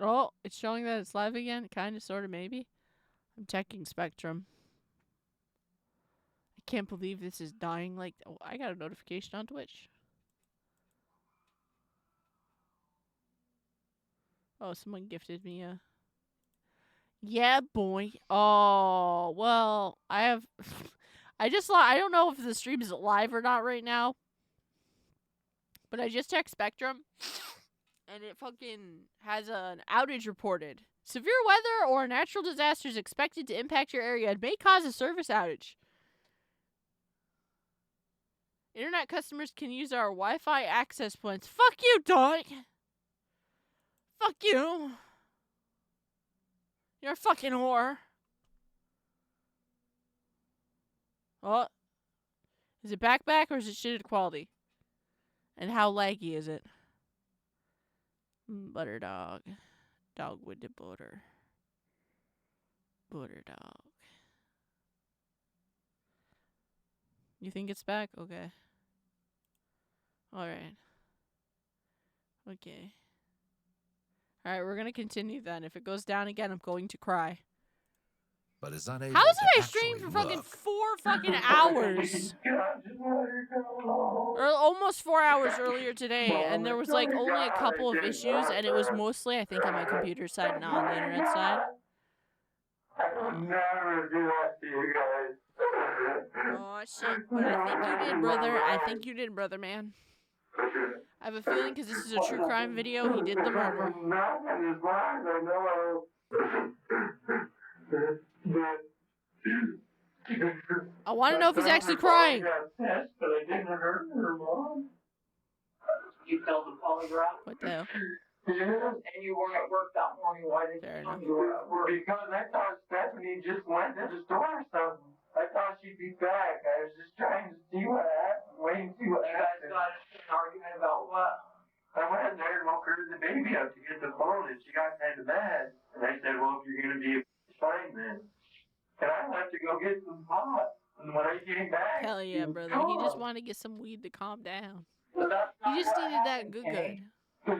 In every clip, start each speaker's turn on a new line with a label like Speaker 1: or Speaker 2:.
Speaker 1: Oh, it's showing that it's live again. Kind of, sort of, maybe. I'm checking Spectrum. I can't believe this is dying. Like, oh, I got a notification on Twitch. Oh, someone gifted me a. Yeah, boy. Oh, well, I have. I don't know if the stream is live or not right now, but I just checked Spectrum, and it fucking has an outage reported. Severe weather or natural disasters expected to impact your area and may cause a service outage. Internet customers can use our Wi-Fi access points. Fuck you, Doink! Fuck you! You're a fucking whore. Oh, is it back or is it shitted quality? And how laggy is it? Butter dog. Dog with the butter. Butter dog. You think it's back? Okay. Alright. Okay. Alright, we're gonna continue then. If it goes down again, I'm going to cry.
Speaker 2: But is unable
Speaker 1: How
Speaker 2: to
Speaker 1: did I stream for fucking
Speaker 2: look.
Speaker 1: 4 fucking hours? Or almost 4 hours earlier today, and there was like only a couple of issues, and it was mostly, I think, on my computer side, not on the internet side.
Speaker 3: I would never do that to you guys.
Speaker 1: Oh shit, but I think you did, brother. I think you did, brother, man. I have a feeling because this is a true crime video, he did the murder. I want to know if he's actually crying.
Speaker 3: But I didn't hurt her, Mom.
Speaker 4: You failed the polygraph?
Speaker 1: What the hell?
Speaker 4: And you weren't at work that morning. Why did
Speaker 1: Fair
Speaker 4: you
Speaker 1: enough.
Speaker 4: come to work?
Speaker 3: Because I thought Stephanie just went to the store or something. I thought she'd be back. I was just trying to see what happened, waiting to see what
Speaker 4: You guys
Speaker 3: happened.
Speaker 4: got into an argument about what?
Speaker 3: I went in there and woke her the baby up to get the phone, and she got kind of mad. And I said, well, if you're going to be fine then. And I went to go get some pot. And when I came back,
Speaker 1: Hell yeah, brother. He just wanted to get some weed to calm down.
Speaker 4: But that's not
Speaker 1: He just
Speaker 4: what
Speaker 1: needed that
Speaker 4: happened,
Speaker 1: good.
Speaker 4: Kenny. When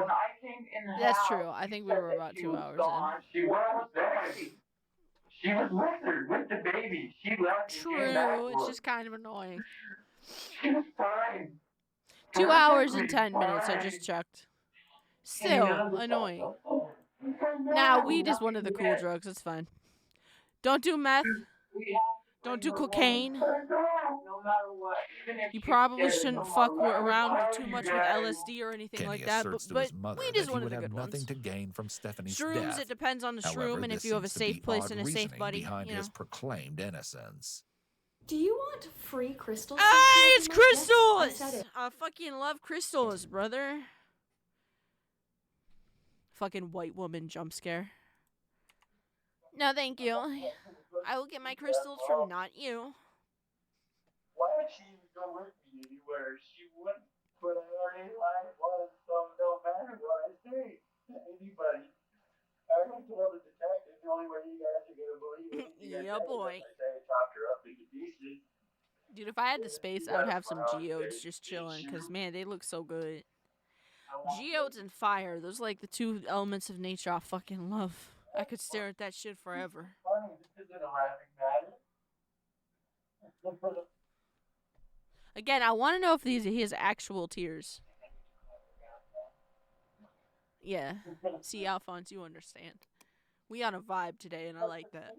Speaker 4: I came in the
Speaker 1: That's
Speaker 4: house,
Speaker 1: true. I think we
Speaker 4: you
Speaker 1: were
Speaker 4: said
Speaker 1: about
Speaker 4: that
Speaker 1: 2
Speaker 4: she
Speaker 1: hours
Speaker 4: was gone.
Speaker 3: She was there. She was with her, with the baby. She left and came back.
Speaker 1: True. It's just kind of annoying.
Speaker 3: She was fine.
Speaker 1: 2 hours and 10 minutes, I just checked. Still annoying. Nah, weed is one of the cool drugs. It's fine. Don't do meth.
Speaker 4: We have to
Speaker 1: Don't
Speaker 4: bring
Speaker 1: do
Speaker 4: her
Speaker 1: cocaine.
Speaker 4: home, no matter what. Even if
Speaker 1: You
Speaker 4: she
Speaker 1: probably
Speaker 4: did
Speaker 1: shouldn't
Speaker 4: come
Speaker 1: fuck
Speaker 4: around.
Speaker 1: around too much with LSD or anything
Speaker 2: Kenny
Speaker 1: like that.
Speaker 2: asserts to
Speaker 1: But
Speaker 2: his mother
Speaker 1: weed
Speaker 2: that
Speaker 1: is
Speaker 2: he
Speaker 1: one of
Speaker 2: would
Speaker 1: the
Speaker 2: have
Speaker 1: good
Speaker 2: nothing
Speaker 1: ones.
Speaker 2: to gain from Stephanie's
Speaker 1: Shrooms,
Speaker 2: death.
Speaker 1: it depends on the
Speaker 2: However,
Speaker 1: shroom and if
Speaker 2: this
Speaker 1: you have a
Speaker 2: seems to be
Speaker 1: safe place
Speaker 2: odd
Speaker 1: and a safe
Speaker 2: reasoning
Speaker 1: buddy.
Speaker 2: behind
Speaker 1: You know.
Speaker 2: his proclaimed innocence.
Speaker 5: Do you want free crystals?
Speaker 1: Hey, it's
Speaker 5: Yes, I
Speaker 1: crystals!
Speaker 5: said it.
Speaker 1: I fucking love crystals, brother. Fucking white woman jump scare. No, thank you. I will get my crystals from not you.
Speaker 3: Why would she even go with me anywhere? She wouldn't. But I already like was, so no matter what I say to anybody. I already told the detective the only way you guys are gonna believe it.
Speaker 1: Yeah, boy.
Speaker 3: I say I chopped her up into pieces.
Speaker 1: Dude, if I had the space, I would have some geodes just chilling, because, man, they look so good. Geodes and fire, those are like the two elements of nature I fucking love. I could stare at that shit forever.
Speaker 3: Funny, this isn't a laughing matter.
Speaker 1: Again, I want to know if he has actual tears. Yeah. See, Alphonse, you understand. We on a vibe today, and I like that.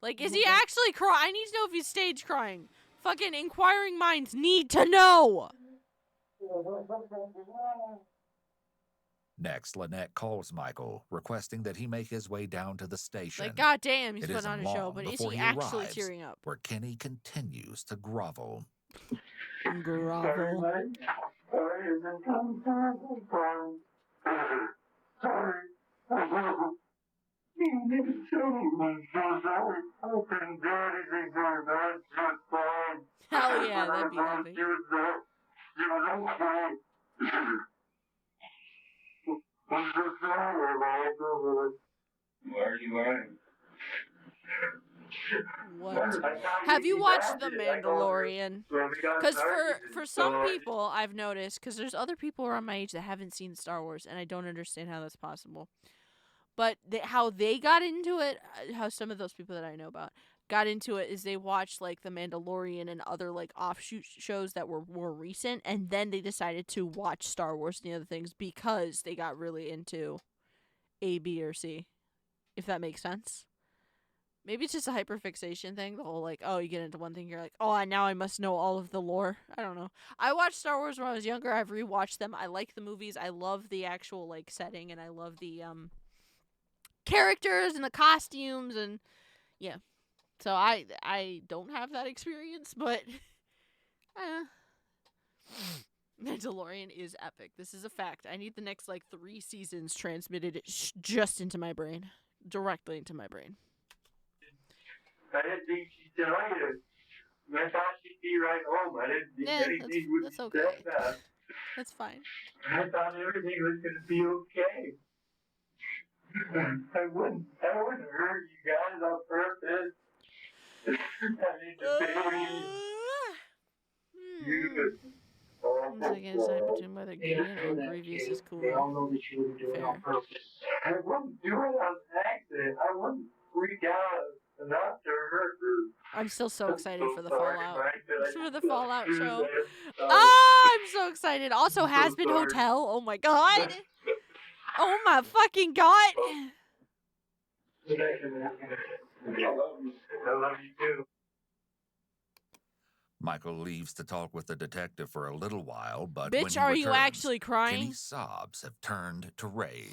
Speaker 1: Like, is he actually crying? I need to know if he's stage crying. Fucking inquiring minds need to know.
Speaker 2: Next, Lynette calls Michael, requesting that he make his way down to the station.
Speaker 1: Like, goddamn, he's
Speaker 2: It
Speaker 1: putting
Speaker 2: isn't
Speaker 1: on a show,
Speaker 2: long
Speaker 1: but is
Speaker 2: before
Speaker 1: he
Speaker 2: he
Speaker 1: actually
Speaker 2: arrives,
Speaker 1: tearing up?
Speaker 2: where Kenny continues to grovel.
Speaker 1: Grovel. Hell yeah, that'd be heavy.
Speaker 3: Where are you at?
Speaker 1: What? Have you watched The Mandalorian? Because for some people, I've noticed, because there's other people around my age that haven't seen Star Wars, and I don't understand how that's possible. But how they got into it, how some of those people that I know about got into it, is they watched like The Mandalorian and other like offshoot shows that were more recent, and then they decided to watch Star Wars and the other things because they got really into A, B, or C. If that makes sense. Maybe it's just a hyperfixation thing. The whole like, oh, you get into one thing, you're like, oh, now I must know all of the lore. I don't know. I watched Star Wars when I was younger. I've rewatched them. I like the movies. I love the actual like setting, and I love the characters and the costumes, and yeah. So I don't have that experience, but Mandalorian is epic. This is a fact. I need the next like 3 seasons transmitted just into my brain, directly into my brain.
Speaker 3: I didn't think she'd tell you. I thought she'd be right home. I didn't think anything would
Speaker 1: that's
Speaker 3: be
Speaker 1: okay.
Speaker 3: that bad.
Speaker 1: That's fine.
Speaker 3: I thought everything was going to be okay. I wouldn't hurt you guys on purpose. I need to baby. You.
Speaker 1: Once I can decide between whether Gideon or Grievous is cool.
Speaker 3: They all know that you wouldn't do it on purpose. I wouldn't do it on accident. I wouldn't freak out enough to hurt her.
Speaker 1: I'm still so excited for the Fallout. For the Fallout show.
Speaker 3: Oh,
Speaker 1: I'm so excited. Also, Has Been Hotel. Oh my god. Oh my fucking god.
Speaker 3: I love you too.
Speaker 2: Michael leaves to talk with the detective for a little while, but
Speaker 1: Bitch,
Speaker 2: when he
Speaker 1: are you
Speaker 2: returns,
Speaker 1: actually crying?
Speaker 2: Kenny's sobs have turned to rage.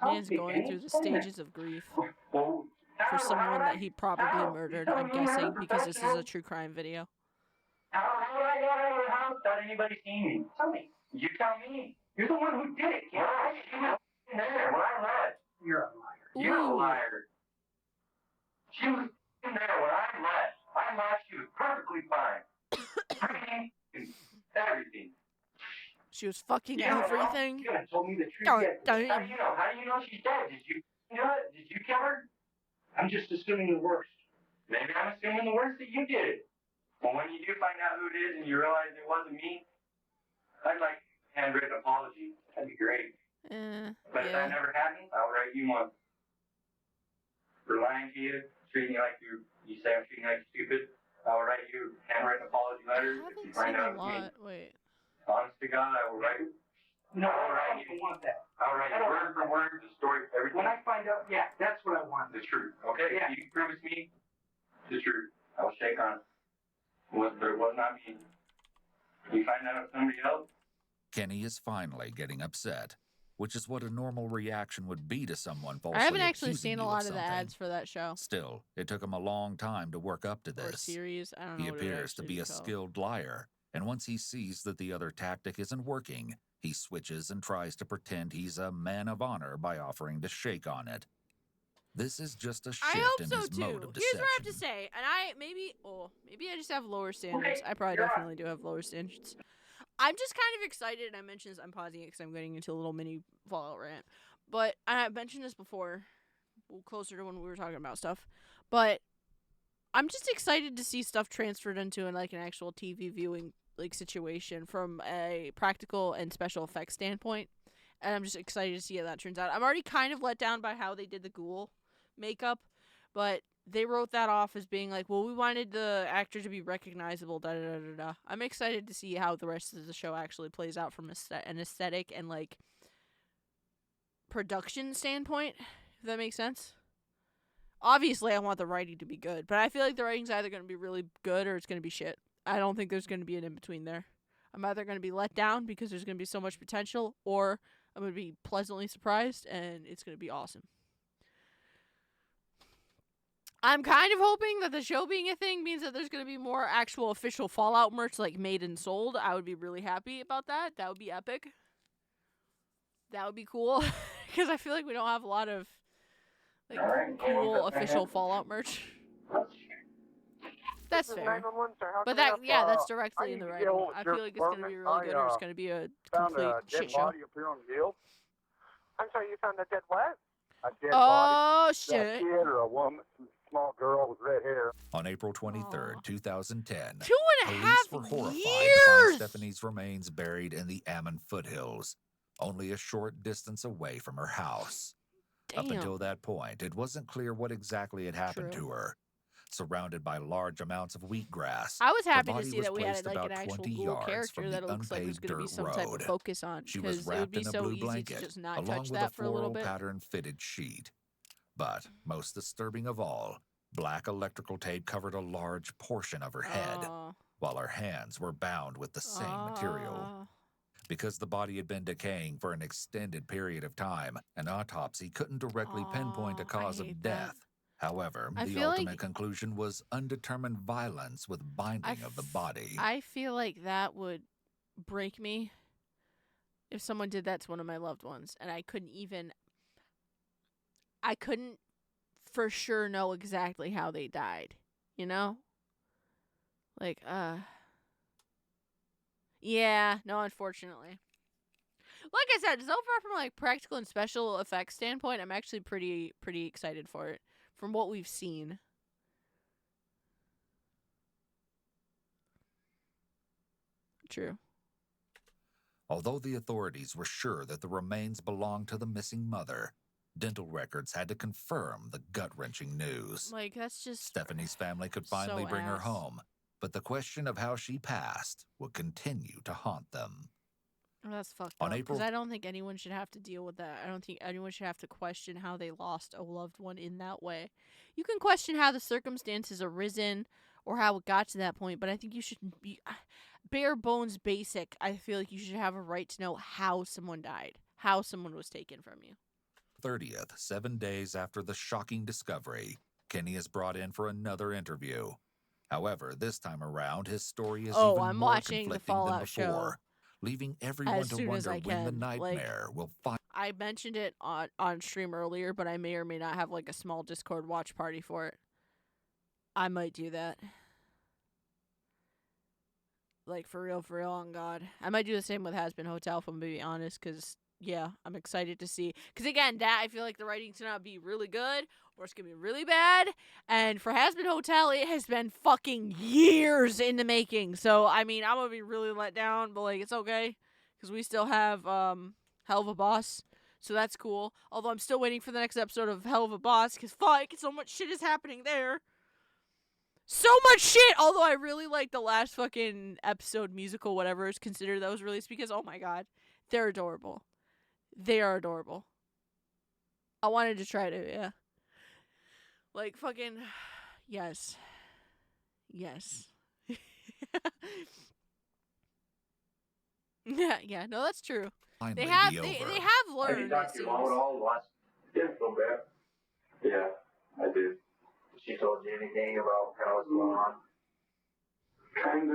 Speaker 1: Man's going through the stages of grief for someone that he probably murdered, I'm guessing, because this is a true crime video.
Speaker 3: How did I get out of the house without anybody seeing me? Tell me. You tell me. You're the one who did it, kid. She was in there when I left. You're a liar. You're a liar. She was in there when I left. I left. She was perfectly fine. Everything.
Speaker 1: She was fucking everything.
Speaker 3: You haven't told me the truth
Speaker 1: God
Speaker 3: yet.
Speaker 1: damn.
Speaker 3: How do you know? How do you know she's dead? Did you do it? Did you kill her? I'm just assuming the worst. Maybe I'm assuming the worst that you did. Well, when you do find out who it is and you realize it wasn't me, I'd like a handwritten apology. That'd be great. But if that never happens, I'll write you one. For lying to you, treating you like you say I'm treating you like stupid, I'll write you a handwritten apology letter if you find out it's me.
Speaker 1: Wait.
Speaker 3: Honest to God, I will write it. No, I don't want that. I'll write word for word the story, everything. When I find out, yeah, that's what I want. The truth. Okay? Yeah. You promise me the truth. I will shake on it. But it was not me. You find out it's somebody else?
Speaker 2: Kenny is finally getting upset, which is what a normal reaction would be to someone falsely
Speaker 1: I haven't actually
Speaker 2: accusing
Speaker 1: seen
Speaker 2: you
Speaker 1: a lot of
Speaker 2: something.
Speaker 1: the ads for that show.
Speaker 2: Still, it took him a long time to work up to
Speaker 1: Or
Speaker 2: this.
Speaker 1: series. I don't know.
Speaker 2: He
Speaker 1: what it
Speaker 2: appears to
Speaker 1: actually
Speaker 2: be a
Speaker 1: is called.
Speaker 2: skilled liar, and once he sees that the other tactic isn't working, he switches and tries to pretend he's a man of honor by offering to shake on it. This is just a shift
Speaker 1: I hope
Speaker 2: in
Speaker 1: so
Speaker 2: his
Speaker 1: too.
Speaker 2: mode of
Speaker 1: Here's
Speaker 2: deception.
Speaker 1: what I have to say, and maybe I just have lower standards. I probably definitely do have lower standards. I'm just kind of excited. I mentioned this. I'm pausing it because I'm getting into a little mini Fallout rant. But I mentioned this before, closer to when we were talking about stuff. But I'm just excited to see stuff transferred into an actual TV viewing situation from a practical and special effects standpoint. And I'm just excited to see how that turns out. I'm already kind of let down by how they did the ghoul makeup, but they wrote that off as being like, well, we wanted the actor to be recognizable, da-da-da-da-da. I'm excited to see how the rest of the show actually plays out from an aesthetic and, production standpoint, if that makes sense. Obviously, I want the writing to be good, but I feel like the writing's either going to be really good or it's going to be shit. I don't think there's going to be an in-between there. I'm either going to be let down because there's going to be so much potential, or I'm going to be pleasantly surprised and it's going to be awesome. I'm kind of hoping that the show being a thing means that there's going to be more actual official Fallout merch, made and sold. I would be really happy about that. That would be epic. That would be cool. Because I feel like we don't have a lot of, cool official Fallout merch. That's fair. But that's directly in the writing. I feel like it's going to be really good or it's going to be a complete shit show.
Speaker 6: I'm sorry, you found a dead what? A dead
Speaker 1: Oh,
Speaker 6: body.
Speaker 1: shit.
Speaker 6: A kid or a woman,
Speaker 3: small girl with red hair.
Speaker 2: On April 23rd,
Speaker 1: Aw.
Speaker 2: 2010,
Speaker 1: 2.5
Speaker 2: police were horrified to find
Speaker 1: years.
Speaker 2: Stephanie's remains buried in the Ammon foothills, only a short distance away from her house. Up
Speaker 1: Damn.
Speaker 2: until that point, it wasn't clear what exactly had happened
Speaker 1: True.
Speaker 2: to her. Surrounded by large amounts of wheatgrass,
Speaker 1: I was
Speaker 2: her
Speaker 1: happy to
Speaker 2: body
Speaker 1: see
Speaker 2: was
Speaker 1: that we had
Speaker 2: placed
Speaker 1: like
Speaker 2: about
Speaker 1: an actual
Speaker 2: 20
Speaker 1: Google
Speaker 2: yards
Speaker 1: character
Speaker 2: from
Speaker 1: that
Speaker 2: the
Speaker 1: it looks like there's
Speaker 2: unpaved
Speaker 1: going to be
Speaker 2: dirt
Speaker 1: some type of
Speaker 2: road.
Speaker 1: focus on,
Speaker 2: She was
Speaker 1: because it would
Speaker 2: wrapped
Speaker 1: be
Speaker 2: in a
Speaker 1: so
Speaker 2: blue
Speaker 1: easy to
Speaker 2: blanket,
Speaker 1: just not
Speaker 2: along
Speaker 1: touch
Speaker 2: with
Speaker 1: that
Speaker 2: a
Speaker 1: for a little
Speaker 2: floral
Speaker 1: bit.
Speaker 2: pattern fitted sheet. But most disturbing of all, black electrical tape covered a large portion of her head, while her hands were bound with the same material. Because the body had been decaying for an extended period of time, an autopsy couldn't directly pinpoint a
Speaker 1: I
Speaker 2: cause
Speaker 1: hate
Speaker 2: of
Speaker 1: that.
Speaker 2: death. However,
Speaker 1: I
Speaker 2: the
Speaker 1: feel
Speaker 2: ultimate
Speaker 1: like-
Speaker 2: conclusion was undetermined violence with binding of the body.
Speaker 1: I feel like that would break me if someone did that to one of my loved ones, and I couldn't for sure know exactly how they died, you know? Like, yeah, no, unfortunately. Like I said, so far from like practical and special effects standpoint, I'm actually pretty excited for it from what we've seen. True.
Speaker 2: Although the authorities were sure that the remains belonged to the missing mother, dental records had to confirm the gut-wrenching news.
Speaker 1: Like, that's just
Speaker 2: Stephanie's family could finally
Speaker 1: so
Speaker 2: bring her
Speaker 1: ass.
Speaker 2: home, but the question of how she passed would continue to haunt them.
Speaker 1: Oh, that's fucked
Speaker 2: On
Speaker 1: up. Because
Speaker 2: April-
Speaker 1: I don't think anyone should have to deal with that. I don't think anyone should have to question how they lost a loved one in that way. You can question how the circumstances arisen or how it got to that point, but I think you should be bare bones basic. I feel like you should have a right to know how someone died, how someone was taken from you.
Speaker 2: 30th, 7 days after the shocking discovery, Kenny is brought in for another interview. However, this time around, his story is even
Speaker 1: I'm
Speaker 2: more
Speaker 1: watching the
Speaker 2: conflicting than
Speaker 1: Fallout show
Speaker 2: before, leaving everyone
Speaker 1: as
Speaker 2: to
Speaker 1: soon as
Speaker 2: wonder
Speaker 1: I
Speaker 2: when the
Speaker 1: can. Like,
Speaker 2: nightmare will finally.
Speaker 1: I mentioned it on stream earlier, but I may or may not have like a small Discord watch party for it. I might do that. Like, for real, on God. I might do the same with Has Been Hotel, if I'm going to be honest, because, yeah, I'm excited to see. Because, again, that, I feel like the writing's going to be really good, or it's going to be really bad. And for Has Been Hotel, it has been fucking years in the making. So, I mean, I'm going to be really let down, but, like, it's okay. Because we still have Hell of a Boss. So that's cool. Although I'm still waiting for the next episode of Hell of a Boss, because, fuck, so much shit is happening there. So much shit! Although I really like the last fucking episode, musical, whatever is considered that was released, because, oh my god, they're adorable. They are adorable. I wanted to try to, yeah. Like, fucking, yes. Yes. yeah, no, that's true.
Speaker 2: Finally
Speaker 1: They have
Speaker 2: be
Speaker 1: they
Speaker 2: over.
Speaker 1: have
Speaker 3: Have you
Speaker 1: learned, it
Speaker 3: talked to your mom at
Speaker 1: seems.
Speaker 3: all last? Yeah, a little bit. Yeah, I did. She told you anything about kind of what's going on? Kinda,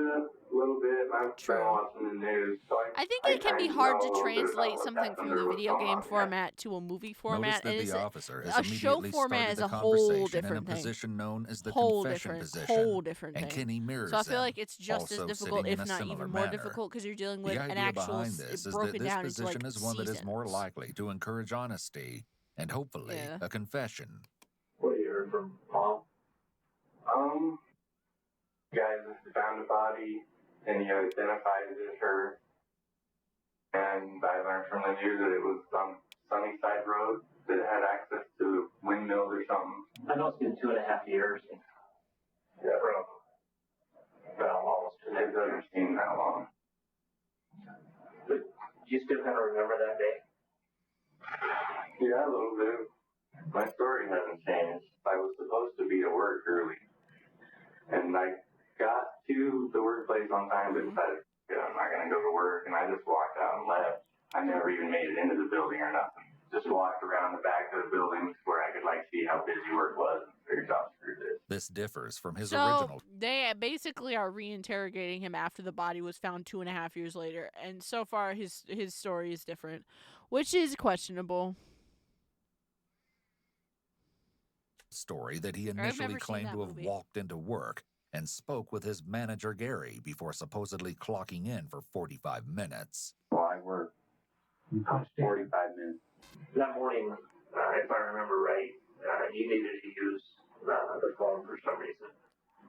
Speaker 3: a little bit. I've
Speaker 1: True.
Speaker 3: been watching the news. So
Speaker 1: I think it can be hard to translate
Speaker 3: what's
Speaker 1: something from the
Speaker 3: happened or
Speaker 1: video
Speaker 3: what's
Speaker 1: game
Speaker 3: going on, yeah.
Speaker 1: format to a movie format.
Speaker 2: Notice
Speaker 1: And
Speaker 2: that the officer has
Speaker 1: a show
Speaker 2: immediately
Speaker 1: format
Speaker 2: started
Speaker 1: is
Speaker 2: the
Speaker 1: a whole
Speaker 2: conversation
Speaker 1: different
Speaker 2: in a
Speaker 1: thing.
Speaker 2: position known as the
Speaker 1: Whole
Speaker 2: confession
Speaker 1: different,
Speaker 2: position,
Speaker 1: whole different
Speaker 2: and
Speaker 1: thing.
Speaker 2: Kenny mirrors
Speaker 1: So I feel
Speaker 2: them,
Speaker 1: like it's just as
Speaker 2: also
Speaker 1: difficult,
Speaker 2: sitting in
Speaker 1: if
Speaker 2: a
Speaker 1: not
Speaker 2: similar
Speaker 1: even more
Speaker 2: manner.
Speaker 1: difficult, because you're dealing with
Speaker 2: The
Speaker 1: an
Speaker 2: idea
Speaker 1: actual
Speaker 2: behind this is that
Speaker 1: broken
Speaker 2: this
Speaker 1: down into like
Speaker 2: position is one that is more
Speaker 1: seasons.
Speaker 2: likely to encourage honesty and hopefully
Speaker 1: Yeah.
Speaker 2: a confession.
Speaker 3: What you heard from mom? Guys found a body and he identified it as her. And I learned from the news that it was on Sunnyside Road that had access to windmills or something.
Speaker 6: I know it's been 2.5 years.
Speaker 3: Yeah, bro. Well, almost. It doesn't seem that long.
Speaker 6: But you still kind of remember that day?
Speaker 3: Yeah, a little bit. My story hasn't changed. I was supposed to be to work early. And I got to the workplace on time, but decided, I'm not going to go to work. And I just walked out and left. I never even made it into the building or nothing. Just walked around the back of the building where I could, see how busy work was and figured out through this.
Speaker 2: This differs from his
Speaker 1: So
Speaker 2: original.
Speaker 1: they basically are reinterrogating him after the body was found 2.5 years later, and so far his story is different, which is questionable.
Speaker 2: Story that he
Speaker 1: I've
Speaker 2: initially
Speaker 1: never seen
Speaker 2: claimed
Speaker 1: that
Speaker 2: to have
Speaker 1: movie.
Speaker 2: walked into work and spoke with his manager Gary before supposedly clocking in for 45 minutes.
Speaker 3: Well, I worked 45 minutes.
Speaker 6: That morning, if I remember right, you needed to use the phone for some reason.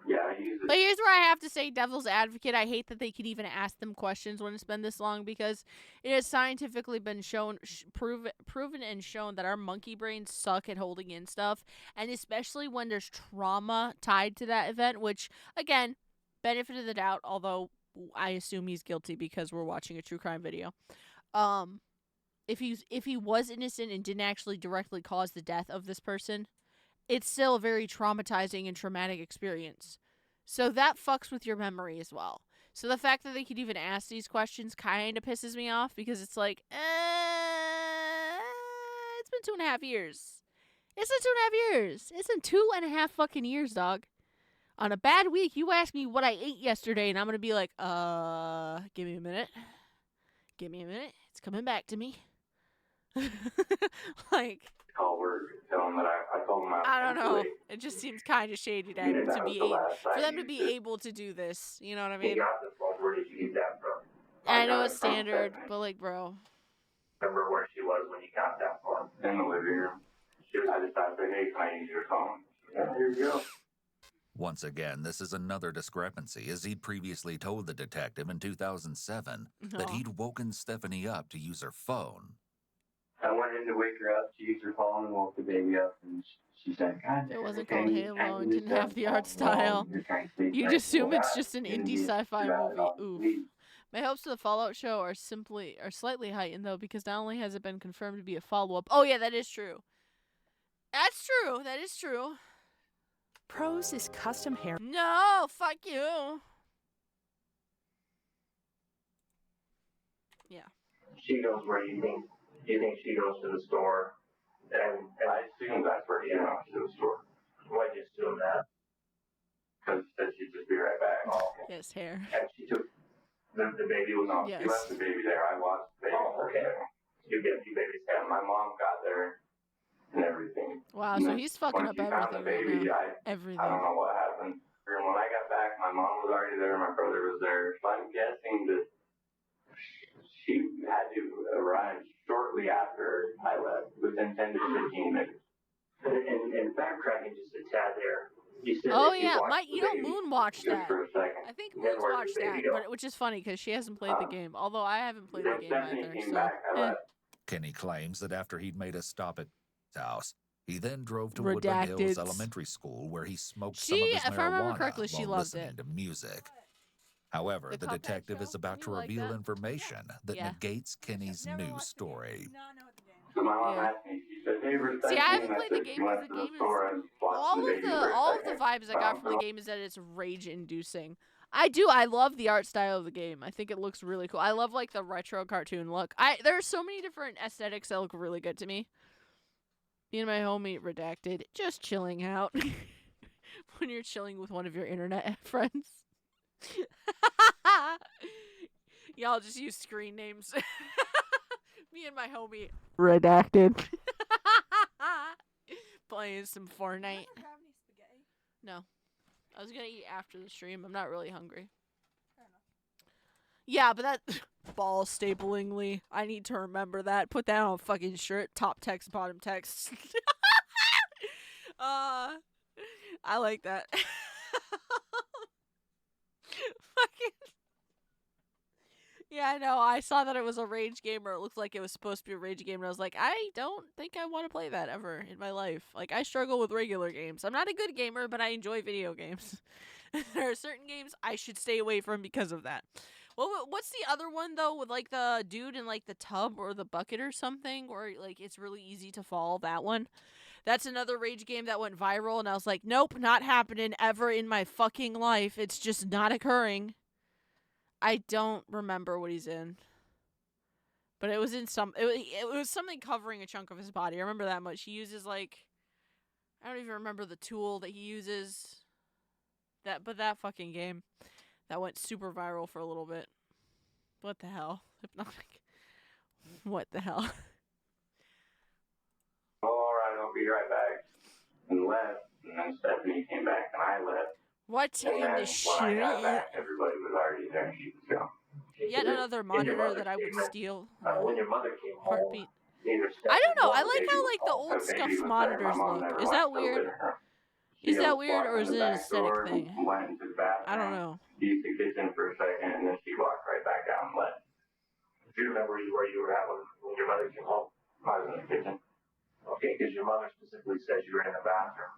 Speaker 6: Yeah, I use it.
Speaker 1: But here's where I have to say devil's advocate. I hate that they could even ask them questions when it's been this long, because it has scientifically been proven and shown that our monkey brains suck at holding in stuff, and especially when there's trauma tied to that event, which, again, benefit of the doubt, although I assume he's guilty because we're watching a true crime video. If he was innocent and didn't actually directly cause the death of this person, it's still a very traumatizing and traumatic experience. So that fucks with your memory as well. So the fact that they could even ask these questions kind of pisses me off, because it's like, it's been 2.5 years. It's been 2.5 years. It's been 2.5 fucking years, dog. On a bad week, you ask me what I ate yesterday, and I'm going to be like, give me a minute. Give me a minute. It's coming back to me. Like,
Speaker 6: Call work, tell them that I told them
Speaker 1: I don't know. It just seems kind of shady for them to be able to do this. You know what I mean?
Speaker 6: You got this phone. Where did you get that from?
Speaker 1: I know it's standard, but like, bro.
Speaker 6: Remember where she was when you got that phone? In the living room. I decided, hey, can I use your phone? Yeah, here you go.
Speaker 2: Once again, this is another discrepancy, as he'd previously told the detective in 2007 that he'd woken Stephanie up to use her phone.
Speaker 6: I went in to wake her up. She used her phone and woke the baby up, and she said, God,
Speaker 1: it wasn't called Halo and didn't have the art style. You just assume it's just an indie sci-fi movie. Oof. My hopes for the Fallout show are slightly heightened, though, because not only has it been confirmed to be a follow-up. Oh yeah, that is true. That's true. That is true.
Speaker 7: Pros is custom hair.
Speaker 1: No, fuck you. Yeah.
Speaker 6: She goes where you think she goes to the store, and I assume that's where he goes to the store. Why'd you assume that? Because she said she'd just be right back. Oh, okay.
Speaker 1: Yes, hair.
Speaker 6: And she took the baby was on.
Speaker 1: Yes.
Speaker 6: She left the baby there. I watched the baby. Oh, okay. You get a few babies, and my mom got there and everything.
Speaker 1: Wow, so he's fucking up everything
Speaker 6: baby,
Speaker 1: right now. Everything.
Speaker 6: I don't know what happened. And when I got back, my mom was already there. My brother was there. So I'm guessing that she had to arrive shortly after I left, within 10 to 15 minutes. And backtracking just a tad there. You said
Speaker 1: Moon watched that.
Speaker 6: For a second.
Speaker 1: I think Moon's watched that, which is funny because she hasn't played the game. Although I haven't played the game either. So.
Speaker 2: Kenny claims that after he'd made a stop at his house, he then drove to Woodland Hills Elementary School, where he smoked some of his marijuana
Speaker 1: if I remember correctly, she
Speaker 2: while
Speaker 1: loved
Speaker 2: listening
Speaker 1: it.
Speaker 2: to music. However, the detective is about to reveal information that negates Kenny's new story.
Speaker 6: So my mom asked me, she said, hey,
Speaker 1: see, I haven't played the game because the game is all of the vibes I got from the game is that it's rage-inducing. I love the art style of the game. I think it looks really cool. I love like the retro cartoon look. There are so many different aesthetics that look really good to me. Me and my homie Redacted, just chilling out when you're chilling with one of your internet friends. Y'all just use screen names. Me and my homie Redacted. Playing some Fortnite. No. I was gonna eat after the stream. I'm not really hungry. Yeah, but that ball staplingly. I need to remember that. Put that on a fucking shirt. Top text, bottom text. I like that. Fucking. Yeah, I know. I saw that it was a rage game, or it looked like it was supposed to be a rage game, and I was like, I don't think I want to play that ever in my life. Like, I struggle with regular games. I'm not a good gamer, but I enjoy video games. There are certain games I should stay away from because of that. Well, what's the other one, though, with, like, the dude in, like, the tub or the bucket or something, where, like, it's really easy to fall? That one. That's another rage game that went viral, and I was like, nope, not happening ever in my fucking life. It's just not occurring. I don't remember what he's in. But it was in it was something covering a chunk of his body. I remember that much. He uses, like, I don't even remember the tool that he uses. But that fucking game, that went super viral for a little bit. What the hell? Hypnotic. What the hell?
Speaker 6: All right, I'll be right back. And left, and then Stephanie came back, and I left.
Speaker 1: What in the shit?
Speaker 6: When I got back, everybody was already there. She was gone.
Speaker 1: Yet another monitor that I would steal.
Speaker 6: When your mother came
Speaker 1: Heartbeat.
Speaker 6: home,
Speaker 1: I don't know. I like how, like, the old scuffed monitors look. Is that weird? Is that
Speaker 6: almost
Speaker 1: weird,
Speaker 6: walked
Speaker 1: or
Speaker 6: in
Speaker 1: is
Speaker 6: the
Speaker 1: it an
Speaker 6: back
Speaker 1: aesthetic
Speaker 6: door,
Speaker 1: thing?
Speaker 6: Went into the bathroom.
Speaker 1: I don't know.
Speaker 6: Used the kitchen for a second, and then she walked right back out and left.
Speaker 3: Do you remember where you were at when your mother came home?
Speaker 6: I was in the kitchen.
Speaker 3: Okay, because your mother specifically says you were in the bathroom,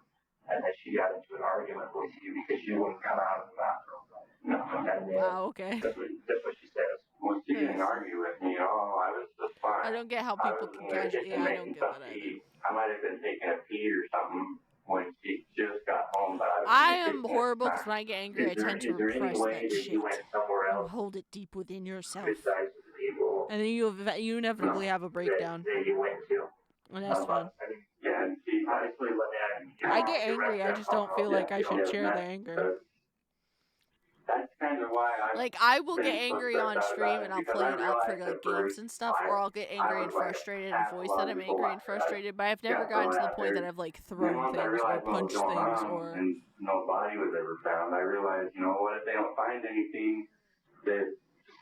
Speaker 3: and that she got into an argument with you because you wouldn't come out of the bathroom.
Speaker 6: No,
Speaker 3: And
Speaker 1: Wow, okay.
Speaker 3: that's what she says.
Speaker 6: well, she didn't argue with me at all. I was just fine.
Speaker 1: I don't get how
Speaker 6: I
Speaker 1: people
Speaker 6: was
Speaker 1: can
Speaker 6: in the
Speaker 1: casually.
Speaker 6: kitchen
Speaker 1: Yeah, I
Speaker 6: making
Speaker 1: don't get
Speaker 6: some
Speaker 1: that either.
Speaker 6: tea. I might have been taking a pee or something when she just got home, but
Speaker 1: I
Speaker 6: was in
Speaker 1: am
Speaker 6: the kitchen
Speaker 1: horrible
Speaker 6: at the
Speaker 1: because
Speaker 6: time.
Speaker 1: when I get angry, I tend to
Speaker 3: Is there any
Speaker 1: repress
Speaker 3: way
Speaker 1: that
Speaker 3: that
Speaker 1: shit.
Speaker 3: you went somewhere
Speaker 1: You
Speaker 3: else,
Speaker 1: hold it deep within yourself,
Speaker 3: criticized the people
Speaker 1: and then you inevitably have a breakdown,
Speaker 3: that you went to?
Speaker 1: and that's fun.
Speaker 3: I mean,
Speaker 6: Yeah, and she,
Speaker 3: honestly, Lynette,
Speaker 1: I get angry. I just don't feel like I should share the anger.
Speaker 6: That's kind of why I
Speaker 1: Like, I will get angry on stream and I'll play it up for like games and stuff, or I'll get angry and frustrated and voice that I'm angry and frustrated, but I've never gotten to the point that I've like thrown things or punched things or...
Speaker 6: and no body was ever found. I realized, you know what, if they don't find anything that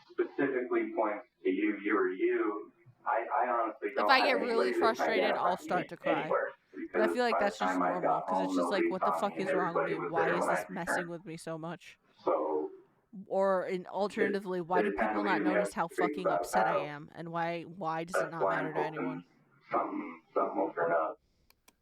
Speaker 6: specifically points to you or you, I honestly don't.
Speaker 1: If I
Speaker 6: have
Speaker 1: get
Speaker 6: any
Speaker 1: really
Speaker 6: way to
Speaker 1: frustrated,
Speaker 6: identify
Speaker 1: I'll start to cry.
Speaker 6: anywhere,
Speaker 1: But I
Speaker 6: because
Speaker 1: feel like
Speaker 6: by
Speaker 1: that's
Speaker 6: the
Speaker 1: just
Speaker 6: time I
Speaker 1: normal,
Speaker 6: got
Speaker 1: because it's
Speaker 6: home,
Speaker 1: just like,
Speaker 6: nobody
Speaker 1: what the
Speaker 6: saw
Speaker 1: fuck
Speaker 6: me,
Speaker 1: is
Speaker 6: and
Speaker 1: wrong with me?
Speaker 6: everybody was
Speaker 1: Why
Speaker 6: there
Speaker 1: is
Speaker 6: when I
Speaker 1: this messing
Speaker 6: returned.
Speaker 1: with me so much?
Speaker 6: So
Speaker 1: Or alternatively, why do people not notice how fucking upset I am? And why does it
Speaker 6: that's
Speaker 1: not
Speaker 6: why
Speaker 1: matter
Speaker 6: I'm
Speaker 1: to
Speaker 6: hoping
Speaker 1: anyone?
Speaker 6: something will turn up.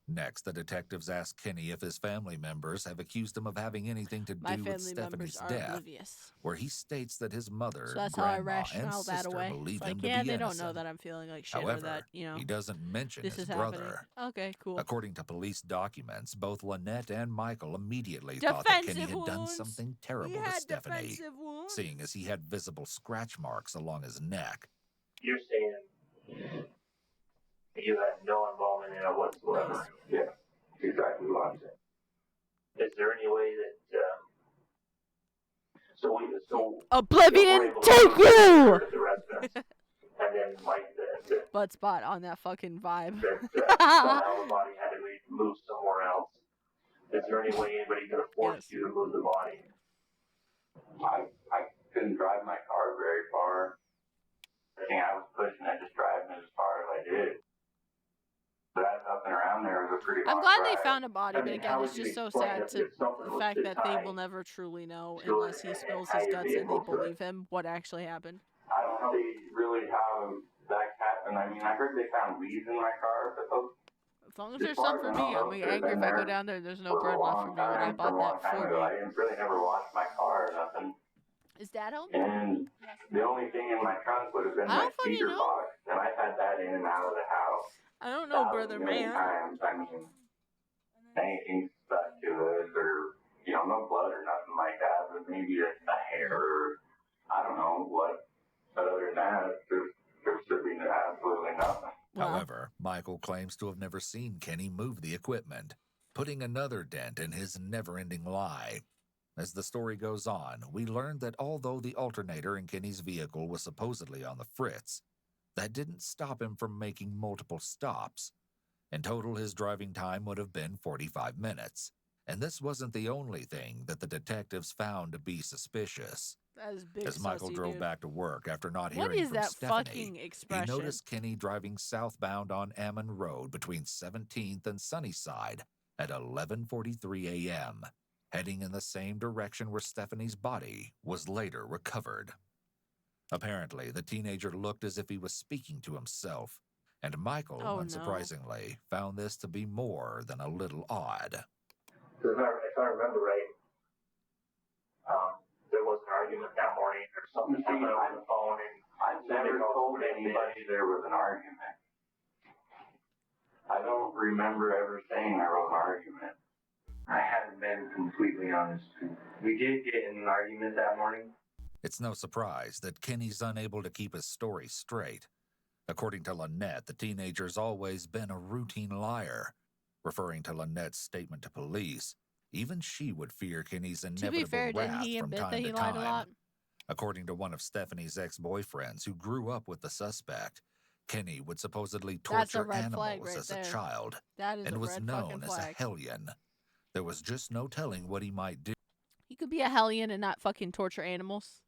Speaker 2: Next, the detectives ask Kenny if his family members have accused him of having anything to
Speaker 1: My
Speaker 2: do with
Speaker 1: family members
Speaker 2: Stephanie's
Speaker 1: are
Speaker 2: death,
Speaker 1: oblivious.
Speaker 2: where he states that his mother,
Speaker 1: So that's how I
Speaker 2: grandma, and
Speaker 1: rationale that
Speaker 2: sister
Speaker 1: away.
Speaker 2: believe
Speaker 1: It's like,
Speaker 2: him to
Speaker 1: yeah,
Speaker 2: be
Speaker 1: they
Speaker 2: innocent.
Speaker 1: don't know that I'm feeling like shit
Speaker 2: However,
Speaker 1: or that, you know,
Speaker 2: he doesn't mention
Speaker 1: this
Speaker 2: his
Speaker 1: is
Speaker 2: brother.
Speaker 1: happening. Okay, cool.
Speaker 2: According to police documents, both Lynette and Michael immediately thought that Kenny had done something terrible to Stephanie, seeing as he had visible scratch marks along his neck.
Speaker 3: You're saying you had no involvement in it whatsoever.
Speaker 1: Nice.
Speaker 6: Yeah, exactly what I'm saying.
Speaker 3: Is there any way that so
Speaker 1: Oblivion
Speaker 3: we're able
Speaker 1: take
Speaker 3: to
Speaker 1: you!
Speaker 3: the residents, and then like the
Speaker 1: Butt spot on that fucking vibe.
Speaker 3: somehow the body had to be moved somewhere else. Is there any way anybody could have forced
Speaker 1: Yes.
Speaker 3: you to move the body?
Speaker 6: I couldn't drive my car very far. I think I was pushing it, just driving as far as I did. But up and around there was a pretty
Speaker 1: I'm
Speaker 6: long
Speaker 1: glad
Speaker 6: drive.
Speaker 1: they found a body,
Speaker 3: I
Speaker 1: but
Speaker 3: mean,
Speaker 1: again,
Speaker 3: how
Speaker 1: it's
Speaker 3: would you
Speaker 1: just so
Speaker 3: explain
Speaker 1: sad
Speaker 3: it
Speaker 1: to
Speaker 3: if something
Speaker 1: the
Speaker 3: was
Speaker 1: fact
Speaker 3: this
Speaker 1: that they
Speaker 3: high?
Speaker 1: will never truly know
Speaker 3: Sure,
Speaker 1: unless he spills
Speaker 3: how
Speaker 1: his
Speaker 3: your
Speaker 1: guts and they
Speaker 3: vehicle could.
Speaker 1: believe him what actually happened.
Speaker 6: I don't see really how that happened. I mean, I heard they found weeds in my car, but those
Speaker 1: As long as there's some for me, I'll be angry if I go down there and there's no bread left for me when I bought that for
Speaker 6: ago. I
Speaker 1: me.
Speaker 6: didn't really never wash my car or nothing.
Speaker 1: Is Dad home?
Speaker 6: And the only thing in my trunk would have been
Speaker 1: I
Speaker 6: my
Speaker 1: don't fucking
Speaker 6: speaker
Speaker 1: know.
Speaker 6: box, and I've had that in and out of the house.
Speaker 1: I don't know, brother
Speaker 6: 1,000 million
Speaker 1: man.
Speaker 6: times. I mean, anything stuck to it, or no blood or nothing like that, but maybe a hair, or I don't know what. But other than that, there should be absolutely nothing.
Speaker 1: Wow.
Speaker 2: However, Michael claims to have never seen Kenny move the equipment, putting another dent in his never-ending lie. As the story goes on, we learn that although the alternator in Kenny's vehicle was supposedly on the fritz, that didn't stop him from making multiple stops. In total, his driving time would have been 45 minutes. And this wasn't the only thing that the detectives found to be suspicious.
Speaker 1: That is big
Speaker 2: As Michael
Speaker 1: sussy,
Speaker 2: drove
Speaker 1: dude.
Speaker 2: back to work after not
Speaker 1: What
Speaker 2: hearing
Speaker 1: is
Speaker 2: from
Speaker 1: that
Speaker 2: Stephanie,
Speaker 1: fucking
Speaker 2: he
Speaker 1: expression?
Speaker 2: noticed Kenny driving southbound on Ammon Road between 17th and Sunnyside at 11:43 a.m., heading in the same direction where Stephanie's body was later recovered. Apparently, the teenager looked as if he was speaking to himself, and Michael,
Speaker 1: Oh, no.
Speaker 2: unsurprisingly, found this to be more than a little odd.
Speaker 3: If I remember right, there was an argument that morning or something coming up on the phone, and
Speaker 6: I've never told anybody there was an argument. I don't remember ever saying there was an argument.
Speaker 8: I haven't been completely honest. We did get in an argument that morning.
Speaker 2: It's no surprise that Kenny's unable to keep his story straight. According to Lynette, the teenager's always been a routine liar. Referring to Lynette's statement to police, even she would fear Kenny's
Speaker 1: To
Speaker 2: inevitable
Speaker 1: be fair, didn't
Speaker 2: wrath
Speaker 1: he
Speaker 2: from
Speaker 1: admit that
Speaker 2: time
Speaker 1: he
Speaker 2: to
Speaker 1: lied a
Speaker 2: time.
Speaker 1: lot?
Speaker 2: According to one of Stephanie's ex-boyfriends who grew up with the suspect, Kenny would supposedly
Speaker 1: That's a
Speaker 2: torture
Speaker 1: red flag
Speaker 2: animals
Speaker 1: right
Speaker 2: as
Speaker 1: there.
Speaker 2: a child
Speaker 1: That is
Speaker 2: and
Speaker 1: a
Speaker 2: was
Speaker 1: red
Speaker 2: known
Speaker 1: fucking
Speaker 2: as a
Speaker 1: flag.
Speaker 2: hellion. There was just no telling what he might do.
Speaker 1: He could be a hellion and not fucking torture animals.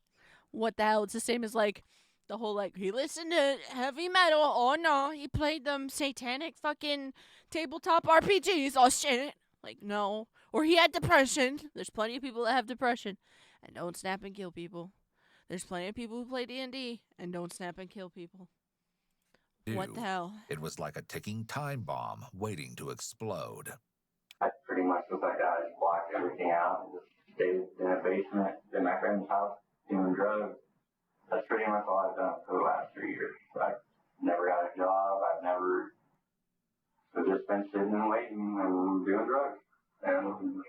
Speaker 1: What the hell? It's the same as like the whole like he listened to heavy metal. Oh no, he played them satanic fucking tabletop RPGs. Oh shit. Like no. Or he had depression. There's plenty of people that have depression and don't snap and kill people. There's plenty of people who play D&D and don't snap and kill people. What the hell?
Speaker 2: It was like a ticking time bomb waiting to explode.
Speaker 6: I pretty much was like, I just blocked everything out and just stayed in a basement in my friend's house doing drugs. That's pretty much all I've done for the last 3 years. I've never got a job. I've just been sitting and waiting and doing drugs. And I don't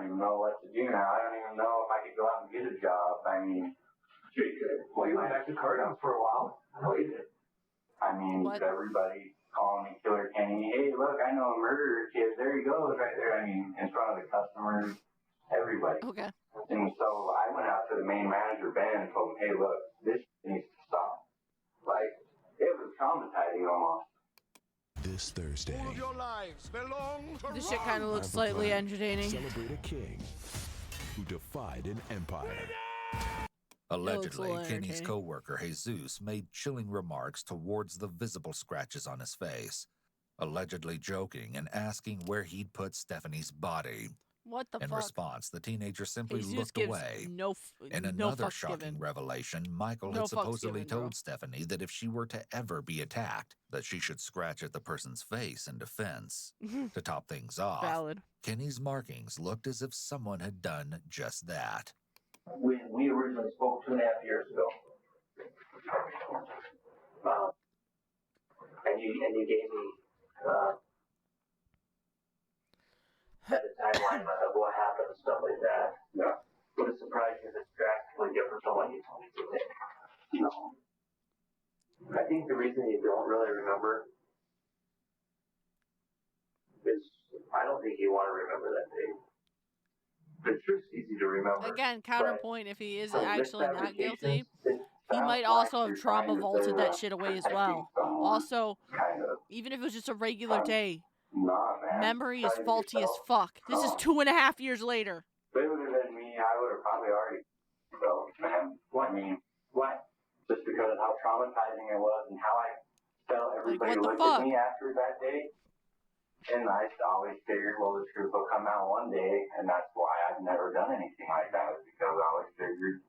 Speaker 6: even know what to do now. I don't even know if I could go out and get a job. I mean, sure you could. Well, you might have to card out for a while. I know you did. I mean, everybody calling me Killer Kenny. Hey, look, I know a murderer kid. There he goes right there. I mean, in front of the customers, everybody.
Speaker 1: Okay.
Speaker 6: And so I went out to the main manager, Ben, and told him, hey, look, this needs to stop. Like, it was traumatizing almost.
Speaker 9: This Thursday,
Speaker 1: This shit kind of looks slightly entertaining.
Speaker 9: Celebrate a king who defied an empire.
Speaker 2: Allegedly, Kenny's co-worker Jesus made chilling remarks towards the visible scratches on his face, allegedly joking and asking where he'd put Stephanie's body.
Speaker 1: What the fuck?
Speaker 2: In response, the teenager simply
Speaker 1: Jesus
Speaker 2: looked
Speaker 1: gives
Speaker 2: away. In
Speaker 1: no
Speaker 2: another
Speaker 1: fucks
Speaker 2: shocking
Speaker 1: given.
Speaker 2: revelation, Michael
Speaker 1: No
Speaker 2: had
Speaker 1: fucks
Speaker 2: supposedly
Speaker 1: given, bro.
Speaker 2: told Stephanie that if she were to ever be attacked, that she should scratch at the person's face in defense. To top things off,
Speaker 1: Valid.
Speaker 2: Kenny's markings looked as if someone had done just that.
Speaker 8: We originally spoke 2.5 years ago. And you gave me at the timeline of what happened and stuff like that. Yeah. Would it surprise you if it's drastically different from what you told me today? No. I think the reason you don't really remember is I don't think you want to remember that day. The truth's easy to remember.
Speaker 1: Again, counterpoint, if he is
Speaker 8: So
Speaker 1: actually not guilty,
Speaker 8: misfabrications,
Speaker 1: he might
Speaker 8: sounds
Speaker 1: also
Speaker 8: like
Speaker 1: have
Speaker 8: you're trying
Speaker 1: trauma
Speaker 8: to
Speaker 1: vaulted
Speaker 8: say,
Speaker 1: that shit away as well. Also, even if it was just a regular day,
Speaker 6: Nah, man.
Speaker 1: memory is
Speaker 6: Tell you
Speaker 1: faulty as
Speaker 6: yourself.
Speaker 1: fuck. This is 2.5 years later.
Speaker 6: If it would have been me, I would have probably already felt, man. What? I mean, what? Just because of how traumatizing it was and how I felt everybody
Speaker 1: what the
Speaker 6: looked
Speaker 1: fuck?
Speaker 6: at me after that day. And I always figured, well, the truth will come out one day, and that's why I've never done anything like that, is because I always figured,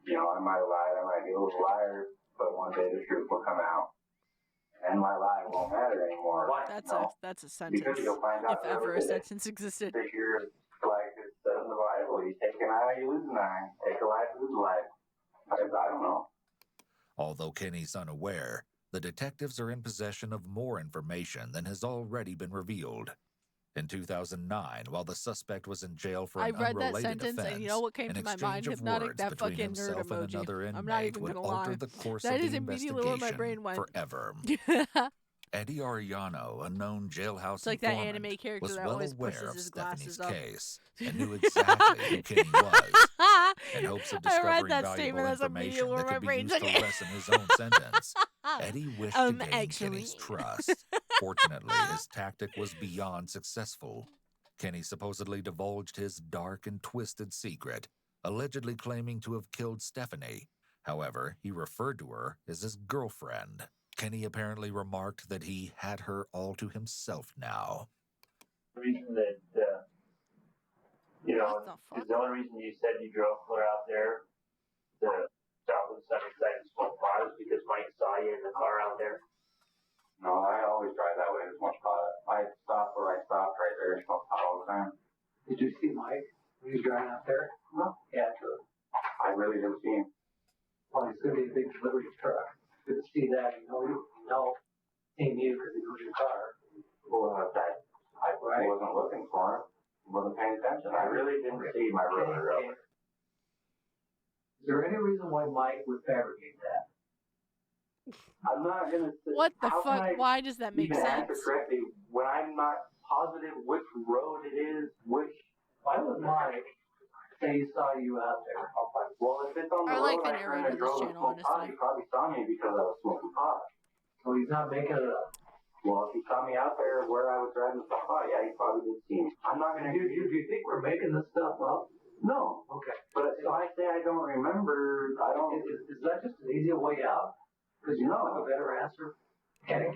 Speaker 6: you know, I might lie, I might be a little liar, but one day the truth will come out, and my lie won't matter anymore.
Speaker 1: That's a sentence.
Speaker 6: Because you'll find out
Speaker 1: If ever a
Speaker 6: that
Speaker 1: sentence existed.
Speaker 6: figure, like it says in the Bible, you take an eye, you lose an eye. Take a life, lose a life. I don't know.
Speaker 2: Although Kenny's unaware, the detectives are in possession of more information than has already been revealed. In 2009, while the suspect was in jail for
Speaker 1: I
Speaker 2: an
Speaker 1: read that
Speaker 2: unrelated
Speaker 1: sentence,
Speaker 2: offense,
Speaker 1: and you know what came
Speaker 2: an
Speaker 1: to my
Speaker 2: exchange
Speaker 1: mind?
Speaker 2: of
Speaker 1: Hypnotic,
Speaker 2: words
Speaker 1: that
Speaker 2: between
Speaker 1: fucking nerd
Speaker 2: himself and
Speaker 1: emoji.
Speaker 2: another
Speaker 1: I'm not
Speaker 2: inmate
Speaker 1: even
Speaker 2: would
Speaker 1: gonna
Speaker 2: alter
Speaker 1: lie.
Speaker 2: the course
Speaker 1: That
Speaker 2: of
Speaker 1: is
Speaker 2: the
Speaker 1: immediately where my
Speaker 2: investigation
Speaker 1: brain went.
Speaker 2: forever. Eddie Arellano, a known jailhouse
Speaker 1: It's like that
Speaker 2: informant,
Speaker 1: anime character
Speaker 2: was
Speaker 1: that
Speaker 2: well
Speaker 1: always
Speaker 2: aware
Speaker 1: pushes
Speaker 2: of
Speaker 1: his
Speaker 2: Stephanie's
Speaker 1: glasses up.
Speaker 2: case and knew exactly who Kenny was. In hopes of
Speaker 1: I
Speaker 2: discovering
Speaker 1: read that
Speaker 2: valuable
Speaker 1: statement as
Speaker 2: information
Speaker 1: immediately where
Speaker 2: that
Speaker 1: my
Speaker 2: could be
Speaker 1: brain's
Speaker 2: used to
Speaker 1: like,
Speaker 2: lessen his own sentence, Eddie wished to gain Kenny's trust. Fortunately, his tactic was beyond successful. Kenny supposedly divulged his dark and twisted secret, allegedly claiming to have killed Stephanie. However, he referred to her as his girlfriend. Kenny apparently remarked that he had her all to himself now.
Speaker 8: The reason that, is the only reason you said you drove clear out there to Southwood Sunnyside and smoke pot is because Mike saw you in the car out there.
Speaker 6: No, I always drive that way. There's much pot. I stop where I stopped right there and smoke pot all the time.
Speaker 8: Did you see Mike when he was driving out there? No. Yeah, true.
Speaker 6: I really didn't see him.
Speaker 8: Well, he's going to be a big delivery truck. Good to see that. Seeing you because he was your car.
Speaker 6: Well, I wasn't looking for him. Wasn't paying attention. I really didn't see my brother.
Speaker 8: Is there any reason why Mike would fabricate that?
Speaker 6: I'm not gonna.
Speaker 1: What the fuck? Why does that make
Speaker 6: even
Speaker 1: sense?
Speaker 6: Answer correctly when I'm not positive which road it is.
Speaker 8: Why would Mike say he saw you out there?
Speaker 6: Well, if it's on the
Speaker 1: I
Speaker 6: road,
Speaker 1: like the
Speaker 6: I turned
Speaker 1: narrator
Speaker 6: and
Speaker 1: of this
Speaker 6: drove and
Speaker 1: channel,
Speaker 6: smoked pot.
Speaker 1: honestly.
Speaker 6: He probably saw me because I was smoking pot.
Speaker 8: So he's not making it up.
Speaker 6: Well, if he saw me out there where I was driving the pot, yeah, he probably did see me. I'm not gonna.
Speaker 8: Do you think we're making this stuff up?
Speaker 6: No.
Speaker 8: Okay.
Speaker 6: But if I say I don't remember, I don't.
Speaker 8: Is that just an easier way out? Because you know a better answer, Kenny.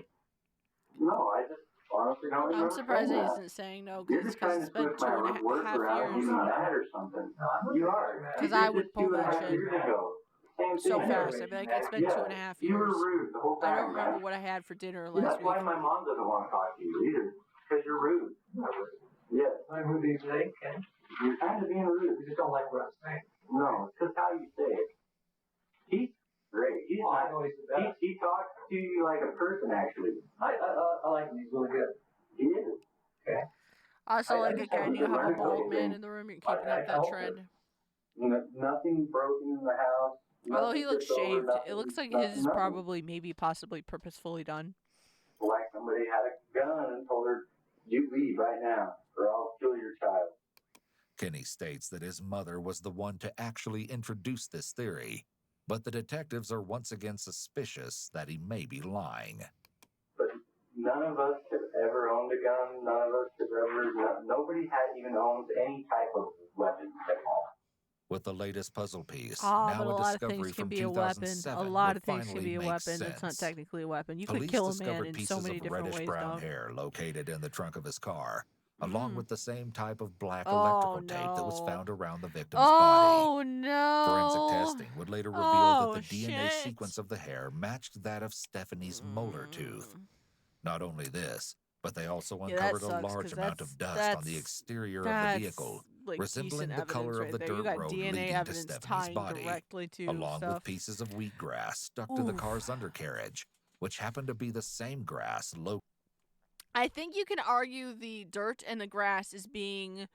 Speaker 6: No, I just Honestly, don't
Speaker 1: I'm
Speaker 6: remember
Speaker 1: surprised
Speaker 6: saying
Speaker 1: he
Speaker 6: that.
Speaker 1: isn't saying no,
Speaker 6: You're
Speaker 1: because
Speaker 6: just trying
Speaker 1: it's
Speaker 6: to
Speaker 1: been
Speaker 6: twist my words
Speaker 1: 2.5
Speaker 6: around
Speaker 1: years.
Speaker 6: you mad or something. You are.
Speaker 1: Because
Speaker 6: You
Speaker 1: I
Speaker 6: did
Speaker 1: would
Speaker 6: this
Speaker 1: pull that
Speaker 6: 2.5
Speaker 1: shit
Speaker 6: years ago. Same
Speaker 1: so
Speaker 6: thing.
Speaker 1: fast. I'd be like, it's been
Speaker 6: Yeah,
Speaker 1: 2.5
Speaker 6: you were
Speaker 1: years.
Speaker 6: rude the whole time.
Speaker 1: I don't remember
Speaker 6: man.
Speaker 1: what I had for dinner
Speaker 6: Yeah,
Speaker 1: last
Speaker 6: that's why
Speaker 1: week.
Speaker 6: my mom doesn't want to talk to you either. Because you're rude. Yes. I'm rude today, Ken. You're kind of being rude. You just don't like what I'm saying. No, it's just how you say it. He's great. He's
Speaker 8: I know he's the best.
Speaker 6: he talks to you like a person, actually.
Speaker 8: I like him. He's really good.
Speaker 6: He is.
Speaker 8: Okay.
Speaker 1: I sound like
Speaker 6: I
Speaker 1: again, you have a
Speaker 6: learning
Speaker 1: bald man
Speaker 6: everything.
Speaker 1: in the room. You're keeping up that
Speaker 8: helped
Speaker 1: trend.
Speaker 6: Nothing broken in the house.
Speaker 1: Although he
Speaker 6: nothing
Speaker 1: looks
Speaker 6: tipped over,
Speaker 1: shaved,
Speaker 6: nothing-
Speaker 1: it looks like
Speaker 6: nothing-
Speaker 1: his is
Speaker 6: nothing.
Speaker 1: probably, maybe, possibly purposefully done.
Speaker 6: Like somebody had a gun and told her, "You leave right now, or I'll kill your child."
Speaker 2: Kenny states that his mother was the one to actually introduce this theory, but the detectives are once again suspicious that he may be lying.
Speaker 6: But none of us have ever owned a gun. None of us have ever. Nobody had even owns any type of weapon at all.
Speaker 2: With the latest puzzle piece,
Speaker 1: Ah,
Speaker 2: now
Speaker 1: but a
Speaker 2: a
Speaker 1: lot of
Speaker 2: discovery
Speaker 1: things can
Speaker 2: from
Speaker 1: be a weapon.
Speaker 2: 2007
Speaker 1: A lot
Speaker 2: would
Speaker 1: of things can
Speaker 2: finally
Speaker 1: be a
Speaker 2: make
Speaker 1: weapon. That's not
Speaker 2: sense.
Speaker 1: technically a weapon. You
Speaker 2: Police
Speaker 1: could kill a man
Speaker 2: discovered
Speaker 1: in
Speaker 2: pieces
Speaker 1: so many
Speaker 2: of
Speaker 1: different ways,
Speaker 2: reddish-brown
Speaker 1: dog.
Speaker 2: hair located in the trunk of his car, along
Speaker 1: Mm.
Speaker 2: with the same type of black
Speaker 1: Oh,
Speaker 2: electrical tape that was
Speaker 1: no.
Speaker 2: found around the victim's body.
Speaker 1: Oh, no.
Speaker 2: Forensic testing would later reveal
Speaker 1: Oh,
Speaker 2: that the DNA
Speaker 1: shit.
Speaker 2: sequence of the hair matched that of Stephanie's molar tooth. Not only this, but they also
Speaker 1: Yeah, that
Speaker 2: uncovered a
Speaker 1: sucks,
Speaker 2: large
Speaker 1: 'cause
Speaker 2: amount of dust on the exterior of the
Speaker 1: that's,
Speaker 2: vehicle,
Speaker 1: like,
Speaker 2: resembling
Speaker 1: decent
Speaker 2: the color
Speaker 1: evidence
Speaker 2: of
Speaker 1: right
Speaker 2: the
Speaker 1: there.
Speaker 2: dirt
Speaker 1: You got
Speaker 2: road
Speaker 1: DNA
Speaker 2: leading to
Speaker 1: evidence
Speaker 2: Stephanie's
Speaker 1: tying
Speaker 2: body,
Speaker 1: directly to
Speaker 2: along
Speaker 1: stuff.
Speaker 2: with pieces of wheatgrass stuck to the
Speaker 1: Oof.
Speaker 2: car's undercarriage, which happened to be the same grass located.
Speaker 1: I think you can argue the dirt and the grass as being,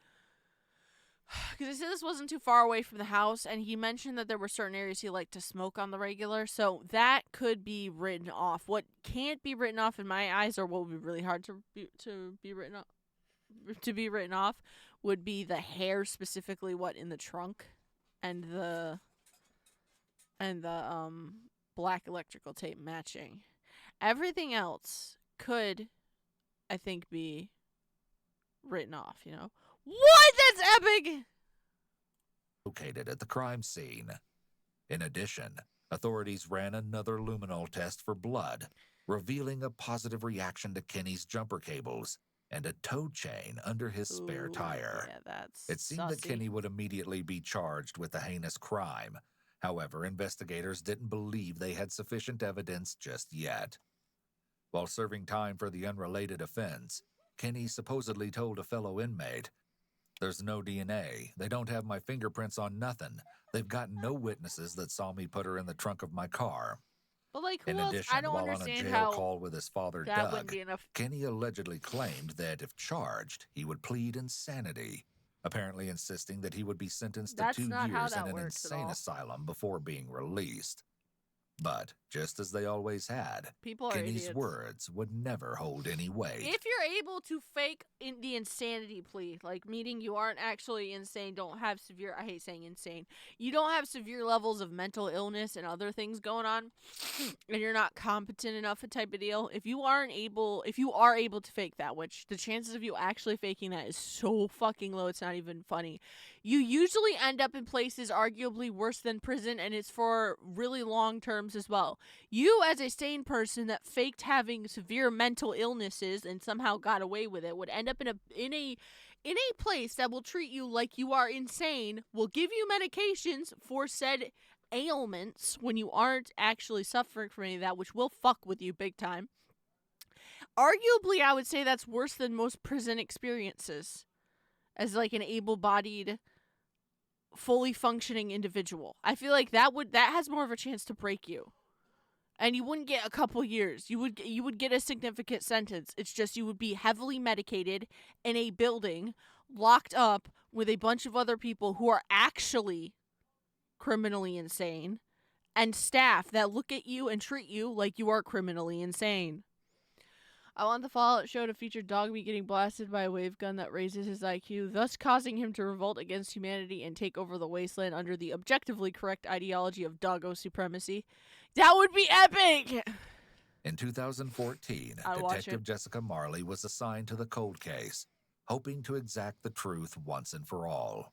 Speaker 1: because he said this wasn't too far away from the house, and he mentioned that there were certain areas he liked to smoke on the regular, so that could be written off. What can't be written off in my eyes, or what would be really hard to be written off, would be the hair, specifically what in the trunk, and the black electrical tape matching. Everything else could, I think, be written off, you know? What? That's epic!
Speaker 2: Located at the crime scene. In addition, authorities ran another luminol test for blood, revealing a positive reaction to Kenny's jumper cables and a tow chain under his spare tire.
Speaker 1: Yeah, that's
Speaker 2: It seemed that
Speaker 1: sussy.
Speaker 2: Kenny would immediately be charged with the heinous crime. However, investigators didn't believe they had sufficient evidence just yet. While serving time for the unrelated offense, Kenny supposedly told a fellow inmate, "There's no DNA. They don't have my fingerprints on nothing. They've got no witnesses that saw me put her in the trunk of my car."
Speaker 1: But, like, who
Speaker 2: In
Speaker 1: else?
Speaker 2: addition,
Speaker 1: I don't
Speaker 2: while on a
Speaker 1: understand
Speaker 2: jail
Speaker 1: how
Speaker 2: call with his father,
Speaker 1: that wouldn't
Speaker 2: Doug,
Speaker 1: be enough.
Speaker 2: Kenny allegedly claimed that if charged, he would plead insanity, apparently insisting that he would be sentenced to
Speaker 1: That's
Speaker 2: 2
Speaker 1: not how
Speaker 2: years in
Speaker 1: that
Speaker 2: an
Speaker 1: works at
Speaker 2: insane
Speaker 1: all.
Speaker 2: asylum before being released. But, just as they always had,
Speaker 1: People are
Speaker 2: Kenny's
Speaker 1: idiots.
Speaker 2: words would never hold any weight.
Speaker 1: If you're able to fake the insanity plea, like meaning you aren't actually insane, don't have severe, I hate saying insane, you don't have severe levels of mental illness and other things going on, and you're not competent enough, a type of deal, if you are able to fake that, which the chances of you actually faking that is so fucking low, it's not even funny, you usually end up in places arguably worse than prison, and it's for really long terms as well. You, as a sane person that faked having severe mental illnesses and somehow got away with it, would end up in a place that will treat you like you are insane, will give you medications for said ailments when you aren't actually suffering from any of that, which will fuck with you big time. Arguably, I would say that's worse than most prison experiences as like an able-bodied, fully functioning individual. I feel like that has more of a chance to break you. And you wouldn't get a couple years. You would get a significant sentence. It's just you would be heavily medicated in a building, locked up with a bunch of other people who are actually criminally insane, and staff that look at you and treat you like you are criminally insane. I want the Fallout show to feature Dogmeat getting blasted by a wave gun that raises his IQ, thus causing him to revolt against humanity and take over the wasteland under the objectively correct ideology of doggo supremacy. That would be epic!
Speaker 2: In 2014,
Speaker 1: I'd watch
Speaker 2: Detective
Speaker 1: it.
Speaker 2: Jessica Marley was assigned to the cold case, hoping to exact the truth once and for all.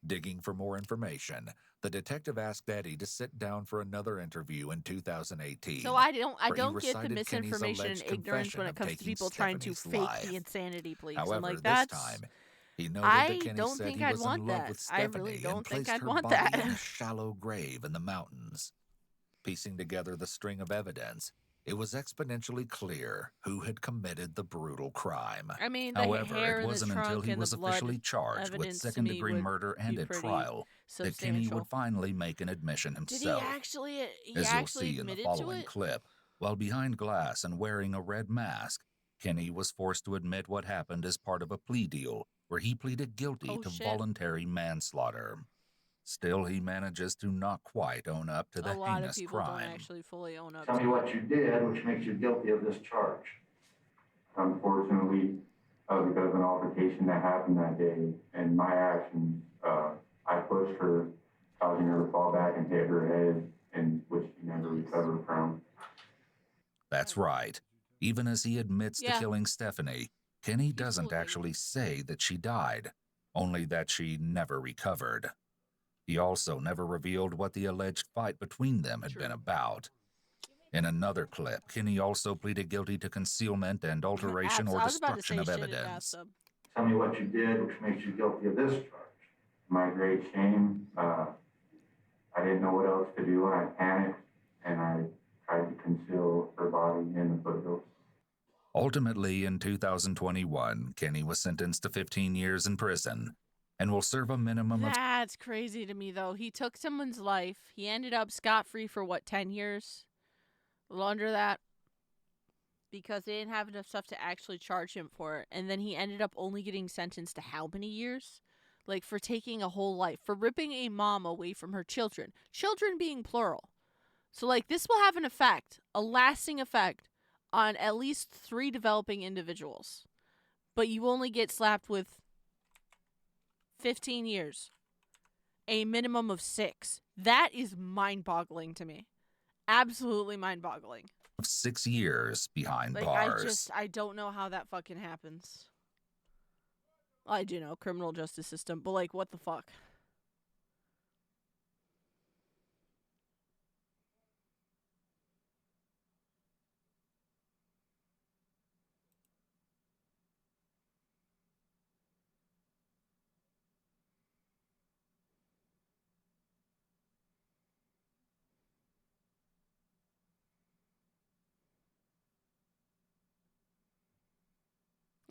Speaker 2: Digging for more information, the detective asked Eddie to sit down for another interview in 2018.
Speaker 1: So I
Speaker 2: where he
Speaker 1: don't get the
Speaker 2: recited Kenny's
Speaker 1: misinformation and
Speaker 2: alleged
Speaker 1: ignorance when
Speaker 2: confession
Speaker 1: it
Speaker 2: of
Speaker 1: comes to
Speaker 2: taking
Speaker 1: people trying to
Speaker 2: Stephanie's
Speaker 1: fake the
Speaker 2: life.
Speaker 1: insanity, please.
Speaker 2: However,
Speaker 1: I'm like,
Speaker 2: this
Speaker 1: that's...
Speaker 2: time, he noted that
Speaker 1: I
Speaker 2: Kenny
Speaker 1: don't
Speaker 2: said
Speaker 1: think
Speaker 2: he
Speaker 1: I'd
Speaker 2: was in
Speaker 1: want
Speaker 2: love
Speaker 1: that.
Speaker 2: with
Speaker 1: I
Speaker 2: Stephanie
Speaker 1: really
Speaker 2: and
Speaker 1: don't think
Speaker 2: placed
Speaker 1: I'd
Speaker 2: her
Speaker 1: want
Speaker 2: body
Speaker 1: that.
Speaker 2: in a shallow grave in the mountains. Piecing together the string of evidence, it was exponentially clear who had committed the brutal crime.
Speaker 1: I mean, the
Speaker 2: However,
Speaker 1: hair
Speaker 2: it
Speaker 1: in the
Speaker 2: wasn't until
Speaker 1: trunk
Speaker 2: he
Speaker 1: and the
Speaker 2: was
Speaker 1: blood
Speaker 2: officially charged with
Speaker 1: evidence to me
Speaker 2: second-degree
Speaker 1: would
Speaker 2: murder and
Speaker 1: be
Speaker 2: at
Speaker 1: pretty
Speaker 2: trial that Kenny
Speaker 1: substantial.
Speaker 2: would finally make an admission
Speaker 1: Did
Speaker 2: himself.
Speaker 1: he actually
Speaker 2: As you'll see in the
Speaker 1: admitted to
Speaker 2: following
Speaker 1: it?
Speaker 2: clip, while behind glass and wearing a red mask, Kenny was forced to admit what happened as part of a plea deal where he pleaded guilty to
Speaker 1: shit.
Speaker 2: voluntary manslaughter. Still, he manages to not quite own up to the
Speaker 1: A lot of
Speaker 2: heinous
Speaker 1: people don't
Speaker 2: crime.
Speaker 1: actually fully own up
Speaker 3: Tell
Speaker 1: to
Speaker 3: me
Speaker 1: it.
Speaker 3: what you did, which makes you guilty of this charge. Unfortunately, because of an altercation that happened that day, and my actions, I pushed her, causing her to fall back and hit her head, and which she never recovered from.
Speaker 2: That's right. Even as he admits to
Speaker 1: Yeah.
Speaker 2: killing Stephanie, Kenny doesn't actually say that she died, only that she never recovered. He also never revealed what the alleged fight between them had been about. In another clip, Kenny also pleaded guilty to concealment and alteration or
Speaker 1: I was about to
Speaker 2: destruction
Speaker 1: say
Speaker 2: of
Speaker 1: shit in
Speaker 2: evidence.
Speaker 1: bathtub.
Speaker 3: Tell me what you did, which makes you guilty of this charge. My great shame, I didn't know what else to do, and I panicked, and I tried to conceal her body in the foothills.
Speaker 2: Ultimately, in 2021, Kenny was sentenced to 15 years in prison and will serve a minimum of...
Speaker 1: That's crazy to me, though. He took someone's life. He ended up scot-free for, 10 years? A little under that. Because they didn't have enough stuff to actually charge him for it. And then he ended up only getting sentenced to how many years? Like, for taking a whole life. For ripping a mom away from her children. Children being plural. So, like, this will have an effect. A lasting effect on at least 3 developing individuals. But you only get slapped with 15 years. A minimum of 6. That is mind-boggling to me. Absolutely mind-boggling.
Speaker 2: 6 years behind
Speaker 1: Like,
Speaker 2: bars.
Speaker 1: I don't know how that fucking happens. I do know, criminal justice system, but, like, what the fuck?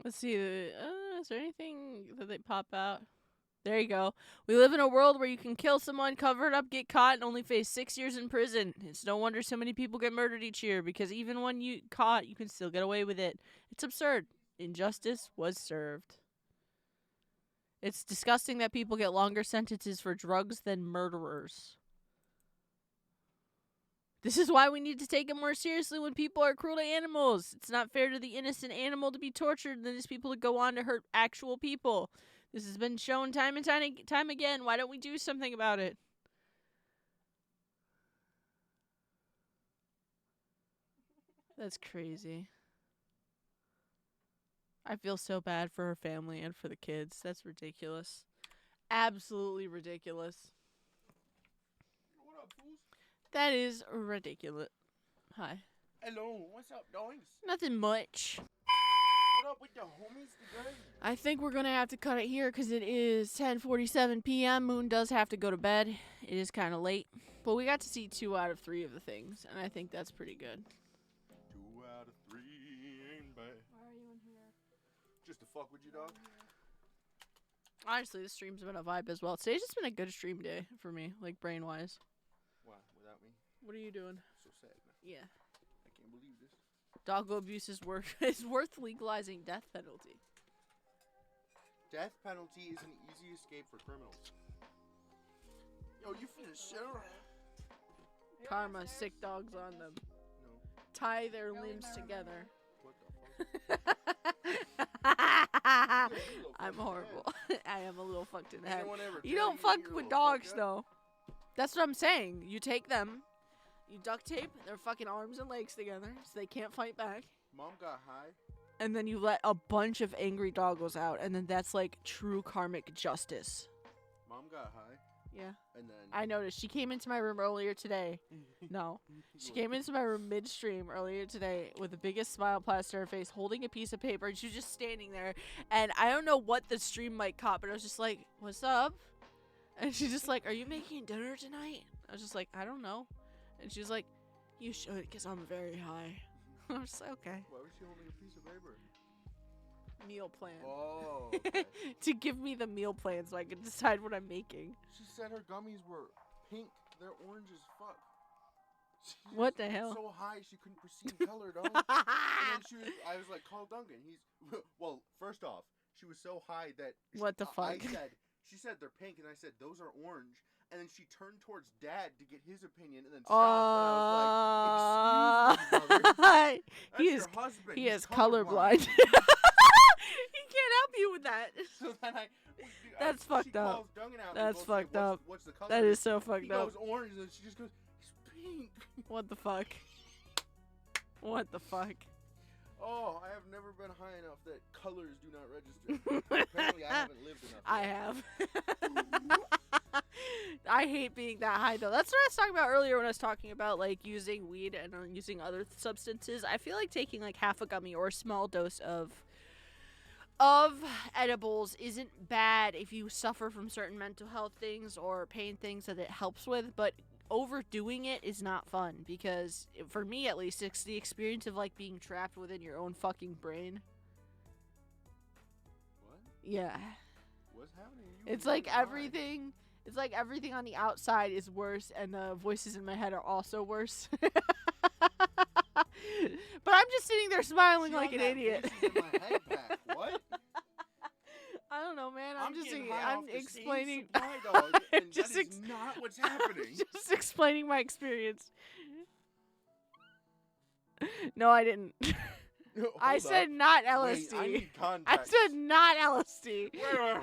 Speaker 1: Let's see. Is there anything that they pop out? There you go. We live in a world where you can kill someone, cover it up, get caught, and only face 6 years in prison. It's no wonder so many people get murdered each year, because even when you caught, you can still get away with it. It's absurd. Injustice was served. It's disgusting that people get longer sentences for drugs than murderers. This is why we need to take it more seriously when people are cruel to animals. It's not fair to the innocent animal to be tortured and then these people to go on to hurt actual people. This has been shown time and time again. Why don't we do something about it? That's crazy. I feel so bad for her family and for the kids. That's ridiculous. Absolutely ridiculous.
Speaker 10: What up, fools?
Speaker 1: That is ridiculous. Hi.
Speaker 10: Hello, what's up, doings?
Speaker 1: Nothing much.
Speaker 10: What up with the homies today?
Speaker 1: I think we're going to have to cut it here because it is 10:47 p.m. Moon does have to go to bed. It is kind of late. But we got to see 2 out of 3 of the things, and I think that's pretty good.
Speaker 10: 2 out of 3 ain't bad.
Speaker 5: Why are you in here?
Speaker 10: Just to fuck with you, dog.
Speaker 1: Honestly, this stream's been a vibe as well. Today's just been a good stream day for me, like brain-wise.
Speaker 10: Why? Without me?
Speaker 1: What are you doing?
Speaker 10: So sad, man.
Speaker 1: Yeah.
Speaker 10: I can't believe this.
Speaker 1: Doggo abuse is worth legalizing death penalty.
Speaker 10: Death penalty is an easy escape for criminals. Yo, you finna share?
Speaker 1: Karma, sick dogs on them.
Speaker 10: No.
Speaker 1: Tie their limbs together.
Speaker 10: What the fuck?
Speaker 1: I'm horrible. I am a little fucked in the head.
Speaker 10: Anyone ever
Speaker 1: You
Speaker 10: tell
Speaker 1: don't fuck
Speaker 10: you're a
Speaker 1: with
Speaker 10: little
Speaker 1: dogs,
Speaker 10: fucked up?
Speaker 1: though. That's what I'm saying. You take them, you duct tape their fucking arms and legs together so they can't fight back,
Speaker 10: Mom got high.
Speaker 1: and then you let a bunch of angry doggos out, and then that's like true karmic justice.
Speaker 10: Mom got high.
Speaker 1: Yeah.
Speaker 10: And then
Speaker 1: I noticed. She came into my room earlier today. No. She came into my room midstream earlier today with the biggest smile plastered on her face, holding a piece of paper, and she was just standing there. And I don't know what the stream mic caught, but I was just like, what's up? And she's just like, are you making dinner tonight? I was just like, I don't know. And she's like, you should, because I'm very high. I was like, okay.
Speaker 10: Why was she holding a piece of paper?
Speaker 1: Meal plan.
Speaker 10: Oh, okay.
Speaker 1: To give me the meal plan so I can decide what I'm making.
Speaker 10: She said her gummies were pink. They're orange as fuck.
Speaker 1: What the hell?
Speaker 10: So high she couldn't perceive color, dog. And then I was like, call Duncan. Well, first off, she was so high that.
Speaker 1: What the fuck?
Speaker 10: She said they're pink, and I said those are orange. And then she turned towards Dad to get his opinion, and then stopped. And I was like, excuse me, mother. That's your husband.
Speaker 1: He is
Speaker 10: colorblind.
Speaker 1: He can't help you with that.
Speaker 10: So then
Speaker 1: That's fucked up. That's fucked up.
Speaker 10: What's the color?
Speaker 1: That is so fucked
Speaker 10: he
Speaker 1: up.
Speaker 10: Goes orange, and she just goes, it's pink.
Speaker 1: What the fuck? What the fuck?
Speaker 10: Oh, I have never been high enough that colors do not register. Apparently, I haven't lived enough.
Speaker 1: I have. I hate being that high, though. That's what I was talking about earlier when I was talking about, like, using weed and using other substances. I feel like taking, like, half a gummy or a small dose of edibles isn't bad if you suffer from certain mental health things or pain things that it helps with, but overdoing it is not fun, because for me at least, it's the experience of like being trapped within your own fucking brain.
Speaker 10: What?
Speaker 1: Yeah.
Speaker 10: What's happening?
Speaker 1: It's like everything on the outside is worse, and the voices in my head are also worse. But I'm just sitting there smiling like an idiot.
Speaker 10: What?
Speaker 1: I don't know, man. I'm explaining.
Speaker 10: That is not what's happening.
Speaker 1: Just explaining my experience. No, I didn't. I said not LSD.
Speaker 10: Wait, I need
Speaker 1: I
Speaker 10: context.
Speaker 1: said not LSD.
Speaker 10: Wait.
Speaker 1: No.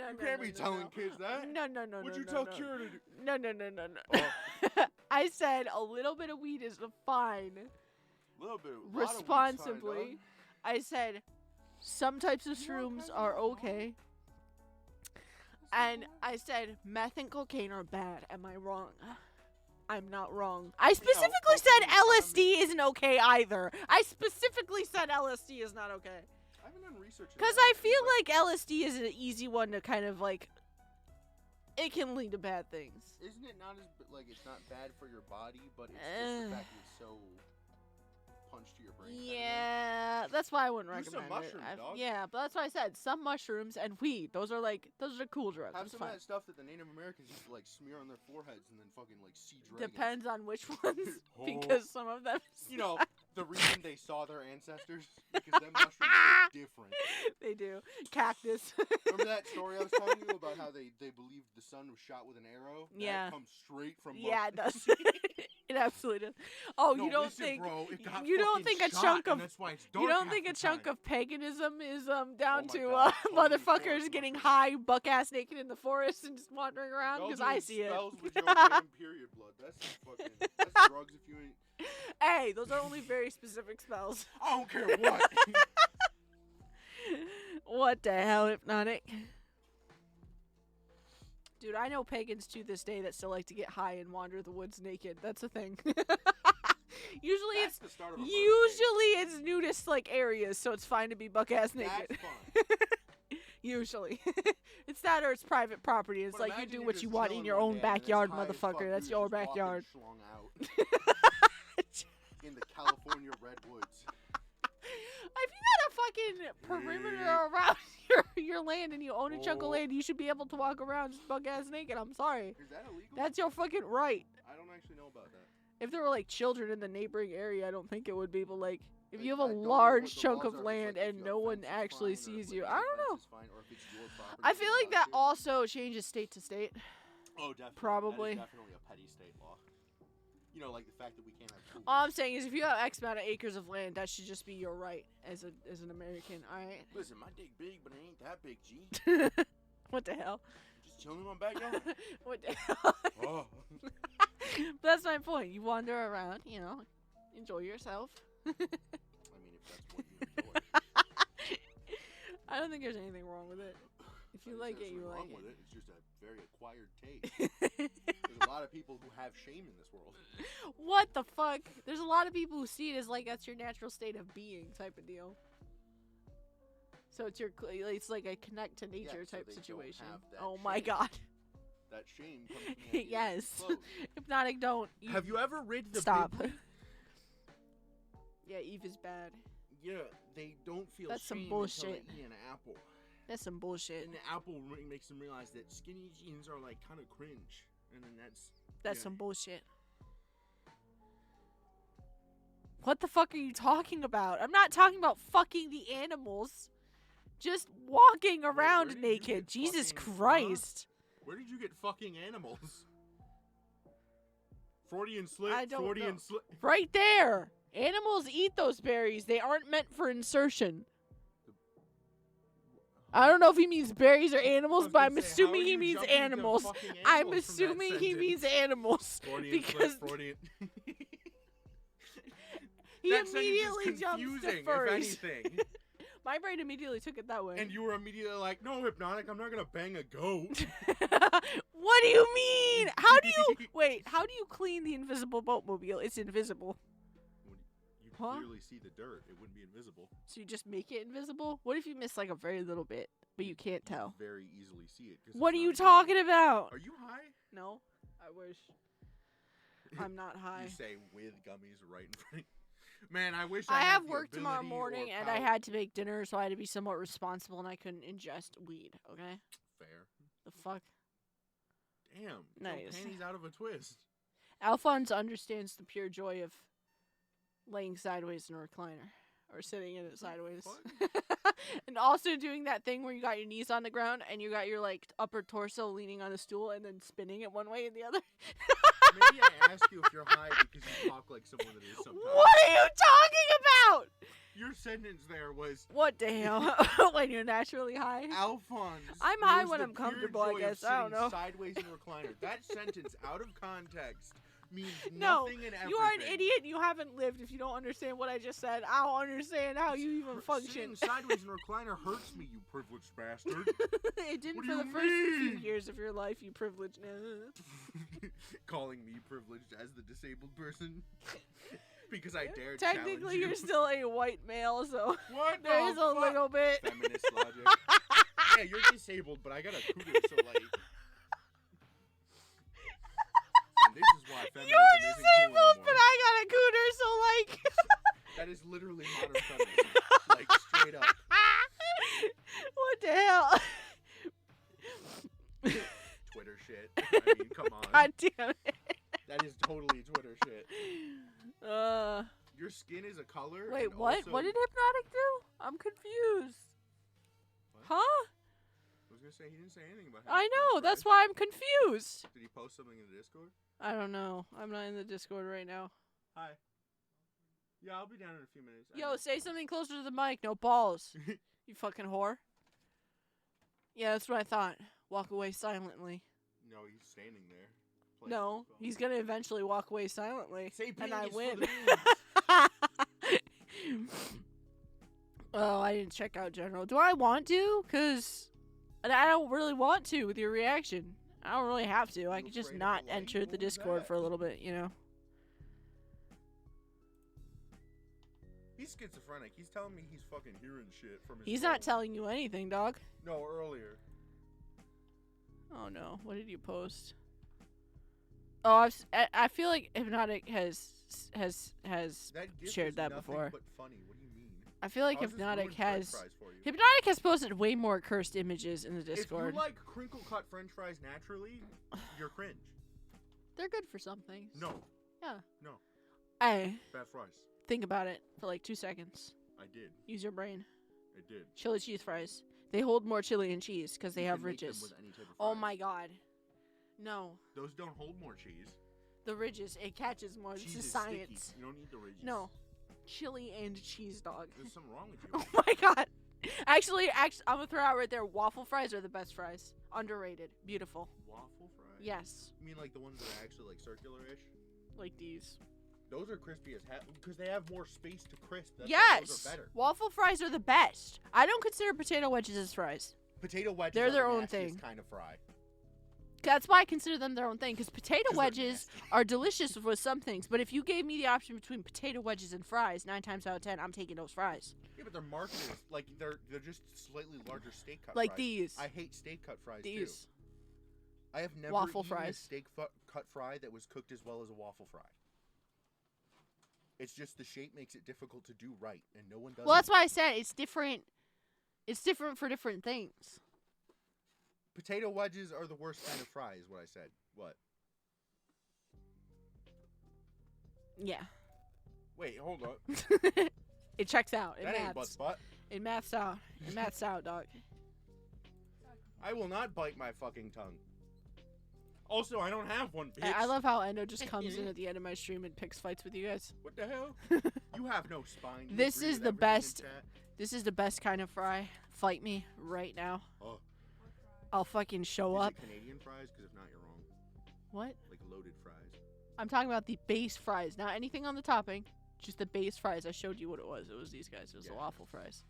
Speaker 10: You can't be telling kids that.
Speaker 1: No.
Speaker 10: What'd you tell Kira to do?
Speaker 1: No.
Speaker 10: Oh.
Speaker 1: I said a little bit of weed is fine.
Speaker 10: A little bit.
Speaker 1: Responsibly. I said some types of shrooms are okay. And I said meth and cocaine are bad. Am I wrong? I'm not wrong. I specifically said LSD isn't okay either. I specifically said LSD is not okay.
Speaker 10: I haven't done research.
Speaker 1: Because I feel like LSD is an easy one to kind of like. It can lead to bad things.
Speaker 10: Isn't it not as like it's not bad for your body, but it's just the fact that it's so punched to your brain.
Speaker 1: Yeah, that's why I wouldn't recommend
Speaker 10: some mushrooms,
Speaker 1: it.
Speaker 10: dog.
Speaker 1: Yeah, but that's why I said some mushrooms and weed. Those are cool drugs.
Speaker 10: Have
Speaker 1: it's
Speaker 10: some
Speaker 1: fine.
Speaker 10: of that stuff that the Native Americans used to like smear on their foreheads and then fucking like see dragons.
Speaker 1: Depends on which ones, because some of them.
Speaker 10: You know, the reason they saw their ancestors because them mushrooms are different.
Speaker 1: They do. Cactus.
Speaker 10: Remember that story I was telling you about how they believed the sun was shot with an arrow?
Speaker 1: Yeah.
Speaker 10: That comes straight from
Speaker 1: Yeah, it
Speaker 10: mushrooms.
Speaker 1: does. It absolutely does. Oh,
Speaker 10: No,
Speaker 1: you don't
Speaker 10: listen,
Speaker 1: think
Speaker 10: bro, it got
Speaker 1: you don't
Speaker 10: fucking
Speaker 1: think a
Speaker 10: shot,
Speaker 1: chunk of
Speaker 10: and that's why it's dark
Speaker 1: you don't
Speaker 10: half
Speaker 1: think
Speaker 10: the
Speaker 1: a chunk
Speaker 10: time.
Speaker 1: of paganism is down
Speaker 10: my
Speaker 1: to
Speaker 10: God, holy
Speaker 1: motherfuckers
Speaker 10: fuck,
Speaker 1: getting
Speaker 10: mushrooms.
Speaker 1: high, buck ass naked in the forest and just wandering around?
Speaker 10: Y'all
Speaker 1: Because I
Speaker 10: doing
Speaker 1: see it.
Speaker 10: spells with your damn period blood. That's fucking that's drugs if you ain't.
Speaker 1: Hey, those are only very specific spells.
Speaker 10: I don't care what.
Speaker 1: What the hell, Hypnotic? Dude, I know pagans to this day that still like to get high and wander the woods naked. That's a thing. Usually
Speaker 10: That's the start of a murder
Speaker 1: it's nudist like areas, so it's fine to be buck ass naked.
Speaker 10: That's fun.
Speaker 1: Usually. It's that or it's private property. It's
Speaker 10: But
Speaker 1: like you
Speaker 10: imagine
Speaker 1: do
Speaker 10: you're
Speaker 1: what
Speaker 10: just
Speaker 1: you want in
Speaker 10: chilling
Speaker 1: your
Speaker 10: one
Speaker 1: own
Speaker 10: day and this
Speaker 1: backyard,
Speaker 10: high as fuck
Speaker 1: motherfucker.
Speaker 10: dude
Speaker 1: That's
Speaker 10: is
Speaker 1: your
Speaker 10: just walking
Speaker 1: backyard.
Speaker 10: schlong out in the California redwoods.
Speaker 1: If you got a fucking perimeter around your land and you own a chunk of land, you should be able to walk around just buck ass naked. I'm sorry.
Speaker 10: Is that illegal?
Speaker 1: That's your fucking right.
Speaker 10: I don't actually know about that.
Speaker 1: If there were like children in the neighboring area, I don't think it would be. But like, if you have
Speaker 10: I
Speaker 1: a
Speaker 10: don't know
Speaker 1: large
Speaker 10: what the
Speaker 1: chunk
Speaker 10: laws
Speaker 1: of
Speaker 10: are, if it's
Speaker 1: land
Speaker 10: like if
Speaker 1: and
Speaker 10: you
Speaker 1: no
Speaker 10: have
Speaker 1: one
Speaker 10: fence, it's
Speaker 1: actually
Speaker 10: fine, or if,
Speaker 1: sees
Speaker 10: like,
Speaker 1: you,
Speaker 10: no
Speaker 1: I don't know.
Speaker 10: fence is fine, or if it's your property,
Speaker 1: I feel
Speaker 10: you're
Speaker 1: like that
Speaker 10: allowed to.
Speaker 1: also changes state to state.
Speaker 10: Oh, definitely.
Speaker 1: Probably.
Speaker 10: That is definitely a petty state law. You know, like the fact that we can't have pools.
Speaker 1: All I'm saying is, if you have X amount of acres of land, that should just be your right as an American. All right.
Speaker 10: Listen, my dick big, but it ain't that big, G.
Speaker 1: What the hell?
Speaker 10: Just chilling in my backyard.
Speaker 1: What the hell?
Speaker 10: Oh.
Speaker 1: But that's my point. You wander around, you know, enjoy yourself.
Speaker 10: I mean, if that's what you enjoy.
Speaker 1: I don't think there's anything wrong with it. If If you like it, you
Speaker 10: wrong
Speaker 1: like
Speaker 10: with
Speaker 1: it.
Speaker 10: it. It's just a very acquired taste. There's a lot of people who have shame in this world.
Speaker 1: What the fuck? There's a lot of people who see it as like that's your natural state of being type of deal. So it's like a connect to nature
Speaker 10: so
Speaker 1: type
Speaker 10: they don't
Speaker 1: situation.
Speaker 10: have that
Speaker 1: Oh my
Speaker 10: shame.
Speaker 1: god.
Speaker 10: That shame comes from the idea that
Speaker 1: Yes.
Speaker 10: it's closed.
Speaker 1: Hypnotic don't.
Speaker 10: Have you ever read the
Speaker 1: Stop.
Speaker 10: Big Leap?
Speaker 1: Yeah, Eve is bad.
Speaker 10: Yeah, they don't feel
Speaker 1: That's some
Speaker 10: shame
Speaker 1: bullshit.
Speaker 10: until they eat an apple.
Speaker 1: That's some bullshit.
Speaker 10: And the apple makes them realize that skinny jeans are like kind of cringe. And then that's yeah.
Speaker 1: Some bullshit. What the fuck are you talking about? I'm not talking about fucking the animals. Just walking around
Speaker 10: did you
Speaker 1: naked.
Speaker 10: get
Speaker 1: Jesus
Speaker 10: fucking-
Speaker 1: Christ.
Speaker 10: Where did you get fucking animals? Freudian slip.
Speaker 1: I don't
Speaker 10: Freudian
Speaker 1: know.
Speaker 10: slip.
Speaker 1: Right there. Animals eat those berries. They aren't meant for insertion. I don't know if he means berries or animals, but I'm assuming he means animals. I'm assuming he means animals.
Speaker 10: Freudian
Speaker 1: because
Speaker 10: slip, Freudian.
Speaker 1: he
Speaker 10: That sentence is
Speaker 1: immediately jumps to
Speaker 10: confusing, if
Speaker 1: furries.
Speaker 10: anything.
Speaker 1: My brain immediately took it that way.
Speaker 10: And you were immediately like, no, Hypnotic, I'm not gonna bang a goat.
Speaker 1: What do you mean? How do you wait? How do you clean the invisible boatmobile? It's invisible.
Speaker 10: You
Speaker 1: Huh?
Speaker 10: clearly see the dirt. It wouldn't be invisible.
Speaker 1: So you just make it invisible? What if you miss like a very little bit, but you can't tell?
Speaker 10: Very easily see it.
Speaker 1: What are you talking about?
Speaker 10: Are you high?
Speaker 1: No, I wish. I'm not high.
Speaker 10: You say with gummies right in front. Man, I wish
Speaker 1: I
Speaker 10: had
Speaker 1: have
Speaker 10: the
Speaker 1: work tomorrow
Speaker 10: ability
Speaker 1: morning,
Speaker 10: or
Speaker 1: and I
Speaker 10: power-
Speaker 1: had to make dinner, so I had to be somewhat responsible, and I couldn't ingest weed. Okay?
Speaker 10: Fair.
Speaker 1: The fuck?
Speaker 10: Damn.
Speaker 1: Nice.
Speaker 10: Panties out of a twist.
Speaker 1: Alphonse understands the pure joy of laying sideways in a recliner or sitting in it sideways. And also doing that thing where you got your knees on the ground and you got your like upper torso leaning on a stool and then spinning it one way and the other.
Speaker 10: Maybe I ask you if you're high because you talk like someone that is sometimes.
Speaker 1: What are you talking about?
Speaker 10: Your sentence there was
Speaker 1: What the hell? When you're naturally high?
Speaker 10: Alphonse.
Speaker 1: I'm high
Speaker 10: knows
Speaker 1: when
Speaker 10: the
Speaker 1: I'm
Speaker 10: pure
Speaker 1: comfortable, I
Speaker 10: joy of
Speaker 1: guess. I don't
Speaker 10: sitting
Speaker 1: know.
Speaker 10: Sideways in a recliner. That sentence out of context means
Speaker 1: No,
Speaker 10: nothing and everything.
Speaker 1: you are an idiot and you haven't lived if you don't understand what I just said. I don't understand how you even function.
Speaker 10: Sitting sideways in a recliner hurts me, you privileged bastard.
Speaker 1: It didn't
Speaker 10: What
Speaker 1: for
Speaker 10: do
Speaker 1: the
Speaker 10: you
Speaker 1: first few
Speaker 10: mean?
Speaker 1: years of your life, you privileged.
Speaker 10: Calling me privileged as the disabled person because I dared
Speaker 1: Technically,
Speaker 10: challenge you.
Speaker 1: you're still a white male, so
Speaker 10: What
Speaker 1: there
Speaker 10: the
Speaker 1: is a
Speaker 10: fuck?
Speaker 1: little bit.
Speaker 10: Feminist logic. Yeah, you're disabled, but I got a cooter, so like. And this is why feminism
Speaker 1: You're
Speaker 10: isn't
Speaker 1: disabled,
Speaker 10: cool anymore.
Speaker 1: but I got a cooter, so like.
Speaker 10: That is literally modern feminism. Like, straight up.
Speaker 1: What the hell?
Speaker 10: Twitter shit. I mean, come on.
Speaker 1: God damn it.
Speaker 10: That is totally Twitter shit. Your skin is a color.
Speaker 1: Wait,
Speaker 10: and
Speaker 1: what?
Speaker 10: Also,
Speaker 1: What did Hypnotic do? I'm confused.
Speaker 10: What?
Speaker 1: Huh?
Speaker 10: I was gonna say he didn't say anything about.
Speaker 1: I know. That's why I'm confused.
Speaker 10: Did he post something in the Discord?
Speaker 1: I don't know. I'm not in the Discord right now.
Speaker 10: Hi. Yeah, I'll be down in a few minutes. I
Speaker 1: Yo,
Speaker 10: know.
Speaker 1: say something closer to the mic. No balls. You fucking whore. Yeah, that's what I thought. Walk away silently.
Speaker 10: No, he's standing there. playing
Speaker 1: No,
Speaker 10: his phone.
Speaker 1: he's gonna eventually walk away silently.
Speaker 10: Say
Speaker 1: and I
Speaker 10: penis for
Speaker 1: win.
Speaker 10: the memes.
Speaker 1: Oh, I didn't check out General. Do I want to? Because I don't really want to with your reaction. I don't really have to. I could just
Speaker 10: afraid of
Speaker 1: not
Speaker 10: the light?
Speaker 1: enter
Speaker 10: What
Speaker 1: the
Speaker 10: was
Speaker 1: Discord
Speaker 10: that?
Speaker 1: for a little bit, you know?
Speaker 10: He's schizophrenic. He's telling me he's fucking hearing shit from his
Speaker 1: He's
Speaker 10: phone.
Speaker 1: not telling you anything, dog.
Speaker 10: No, earlier.
Speaker 1: Oh no, what did you post? Oh, I feel like Hypnotic has
Speaker 10: That gift
Speaker 1: shared
Speaker 10: is
Speaker 1: that
Speaker 10: nothing
Speaker 1: before.
Speaker 10: But funny. What do you mean?
Speaker 1: I feel like
Speaker 10: How's this
Speaker 1: Hypnotic
Speaker 10: ruined french
Speaker 1: has
Speaker 10: fries for you?
Speaker 1: Hypnotic has posted way more cursed images in the
Speaker 10: If
Speaker 1: Discord.
Speaker 10: you like crinkle cut French fries naturally, you're cringe.
Speaker 1: They're good for some things.
Speaker 10: No.
Speaker 1: Yeah.
Speaker 10: No.
Speaker 1: Hey,
Speaker 10: Bad fries.
Speaker 1: think about it for like 2 seconds.
Speaker 10: I did.
Speaker 1: Use your brain.
Speaker 10: I did.
Speaker 1: Chili cheese fries. They hold more chili and cheese because they
Speaker 10: You
Speaker 1: have
Speaker 10: can make them
Speaker 1: ridges.
Speaker 10: with any type of
Speaker 1: Oh
Speaker 10: fries.
Speaker 1: my god. No.
Speaker 10: Those don't hold more cheese.
Speaker 1: The ridges. It catches more.
Speaker 10: Cheese
Speaker 1: This
Speaker 10: is
Speaker 1: is
Speaker 10: sticky.
Speaker 1: science.
Speaker 10: You don't need the ridges.
Speaker 1: No. Chili and cheese, dog.
Speaker 10: There's something wrong with you.
Speaker 1: Oh my god. Actually, I'm gonna throw out right there. Waffle fries are the best fries. Underrated. Beautiful.
Speaker 10: Waffle fries?
Speaker 1: Yes.
Speaker 10: You mean like the ones that are actually like circular-ish?
Speaker 1: Like these.
Speaker 10: Those are crispy as heck because they have more space to crisp. That's why
Speaker 1: Yes.
Speaker 10: those are better.
Speaker 1: Waffle fries are the best. I don't consider potato wedges as fries.
Speaker 10: Potato wedges
Speaker 1: They're
Speaker 10: are
Speaker 1: their
Speaker 10: the
Speaker 1: own
Speaker 10: nastiest
Speaker 1: thing.
Speaker 10: kind of fry.
Speaker 1: That's why I consider them their own thing, because potato
Speaker 10: 'Cause they're
Speaker 1: wedges are delicious with some things, but if you gave me the option between potato wedges and fries, 9 times out of 10, I'm taking those fries.
Speaker 10: Yeah, but they're marketed like they're just slightly larger steak cut
Speaker 1: Like
Speaker 10: fries.
Speaker 1: these.
Speaker 10: I hate steak cut fries
Speaker 1: These.
Speaker 10: too. I have never
Speaker 1: Waffle
Speaker 10: eaten a
Speaker 1: fries.
Speaker 10: steak cut fry that was cooked as well as a waffle fry. It's just the shape makes it difficult to do right, and no one does.
Speaker 1: Well, that's why I said it's different. It's different for different things.
Speaker 10: Potato wedges are the worst kind of fry, is what I said. What?
Speaker 1: Yeah.
Speaker 10: Wait, hold up.
Speaker 1: It checks out. It
Speaker 10: That ain't
Speaker 1: maths.
Speaker 10: butt.
Speaker 1: It maths out. It maths out, dog.
Speaker 10: I will not bite my fucking tongue. Also, I don't have one, bitch.
Speaker 1: I love how Endo just comes in at the end of my stream and picks fights with you guys.
Speaker 10: What the hell? You have no spine. You
Speaker 1: This
Speaker 10: agree
Speaker 1: is
Speaker 10: with
Speaker 1: the
Speaker 10: everything in
Speaker 1: best.
Speaker 10: chat?
Speaker 1: This is the best kind of fry. Fight me right now.
Speaker 10: Oh.
Speaker 1: I'll fucking show
Speaker 10: Is
Speaker 1: up.
Speaker 10: it Canadian fries? Because if not, you're wrong.
Speaker 1: What?
Speaker 10: Like loaded fries.
Speaker 1: I'm talking about the base fries, not anything on the topping. Just the base fries. I showed you what it was. It was these guys. It was the waffle fries.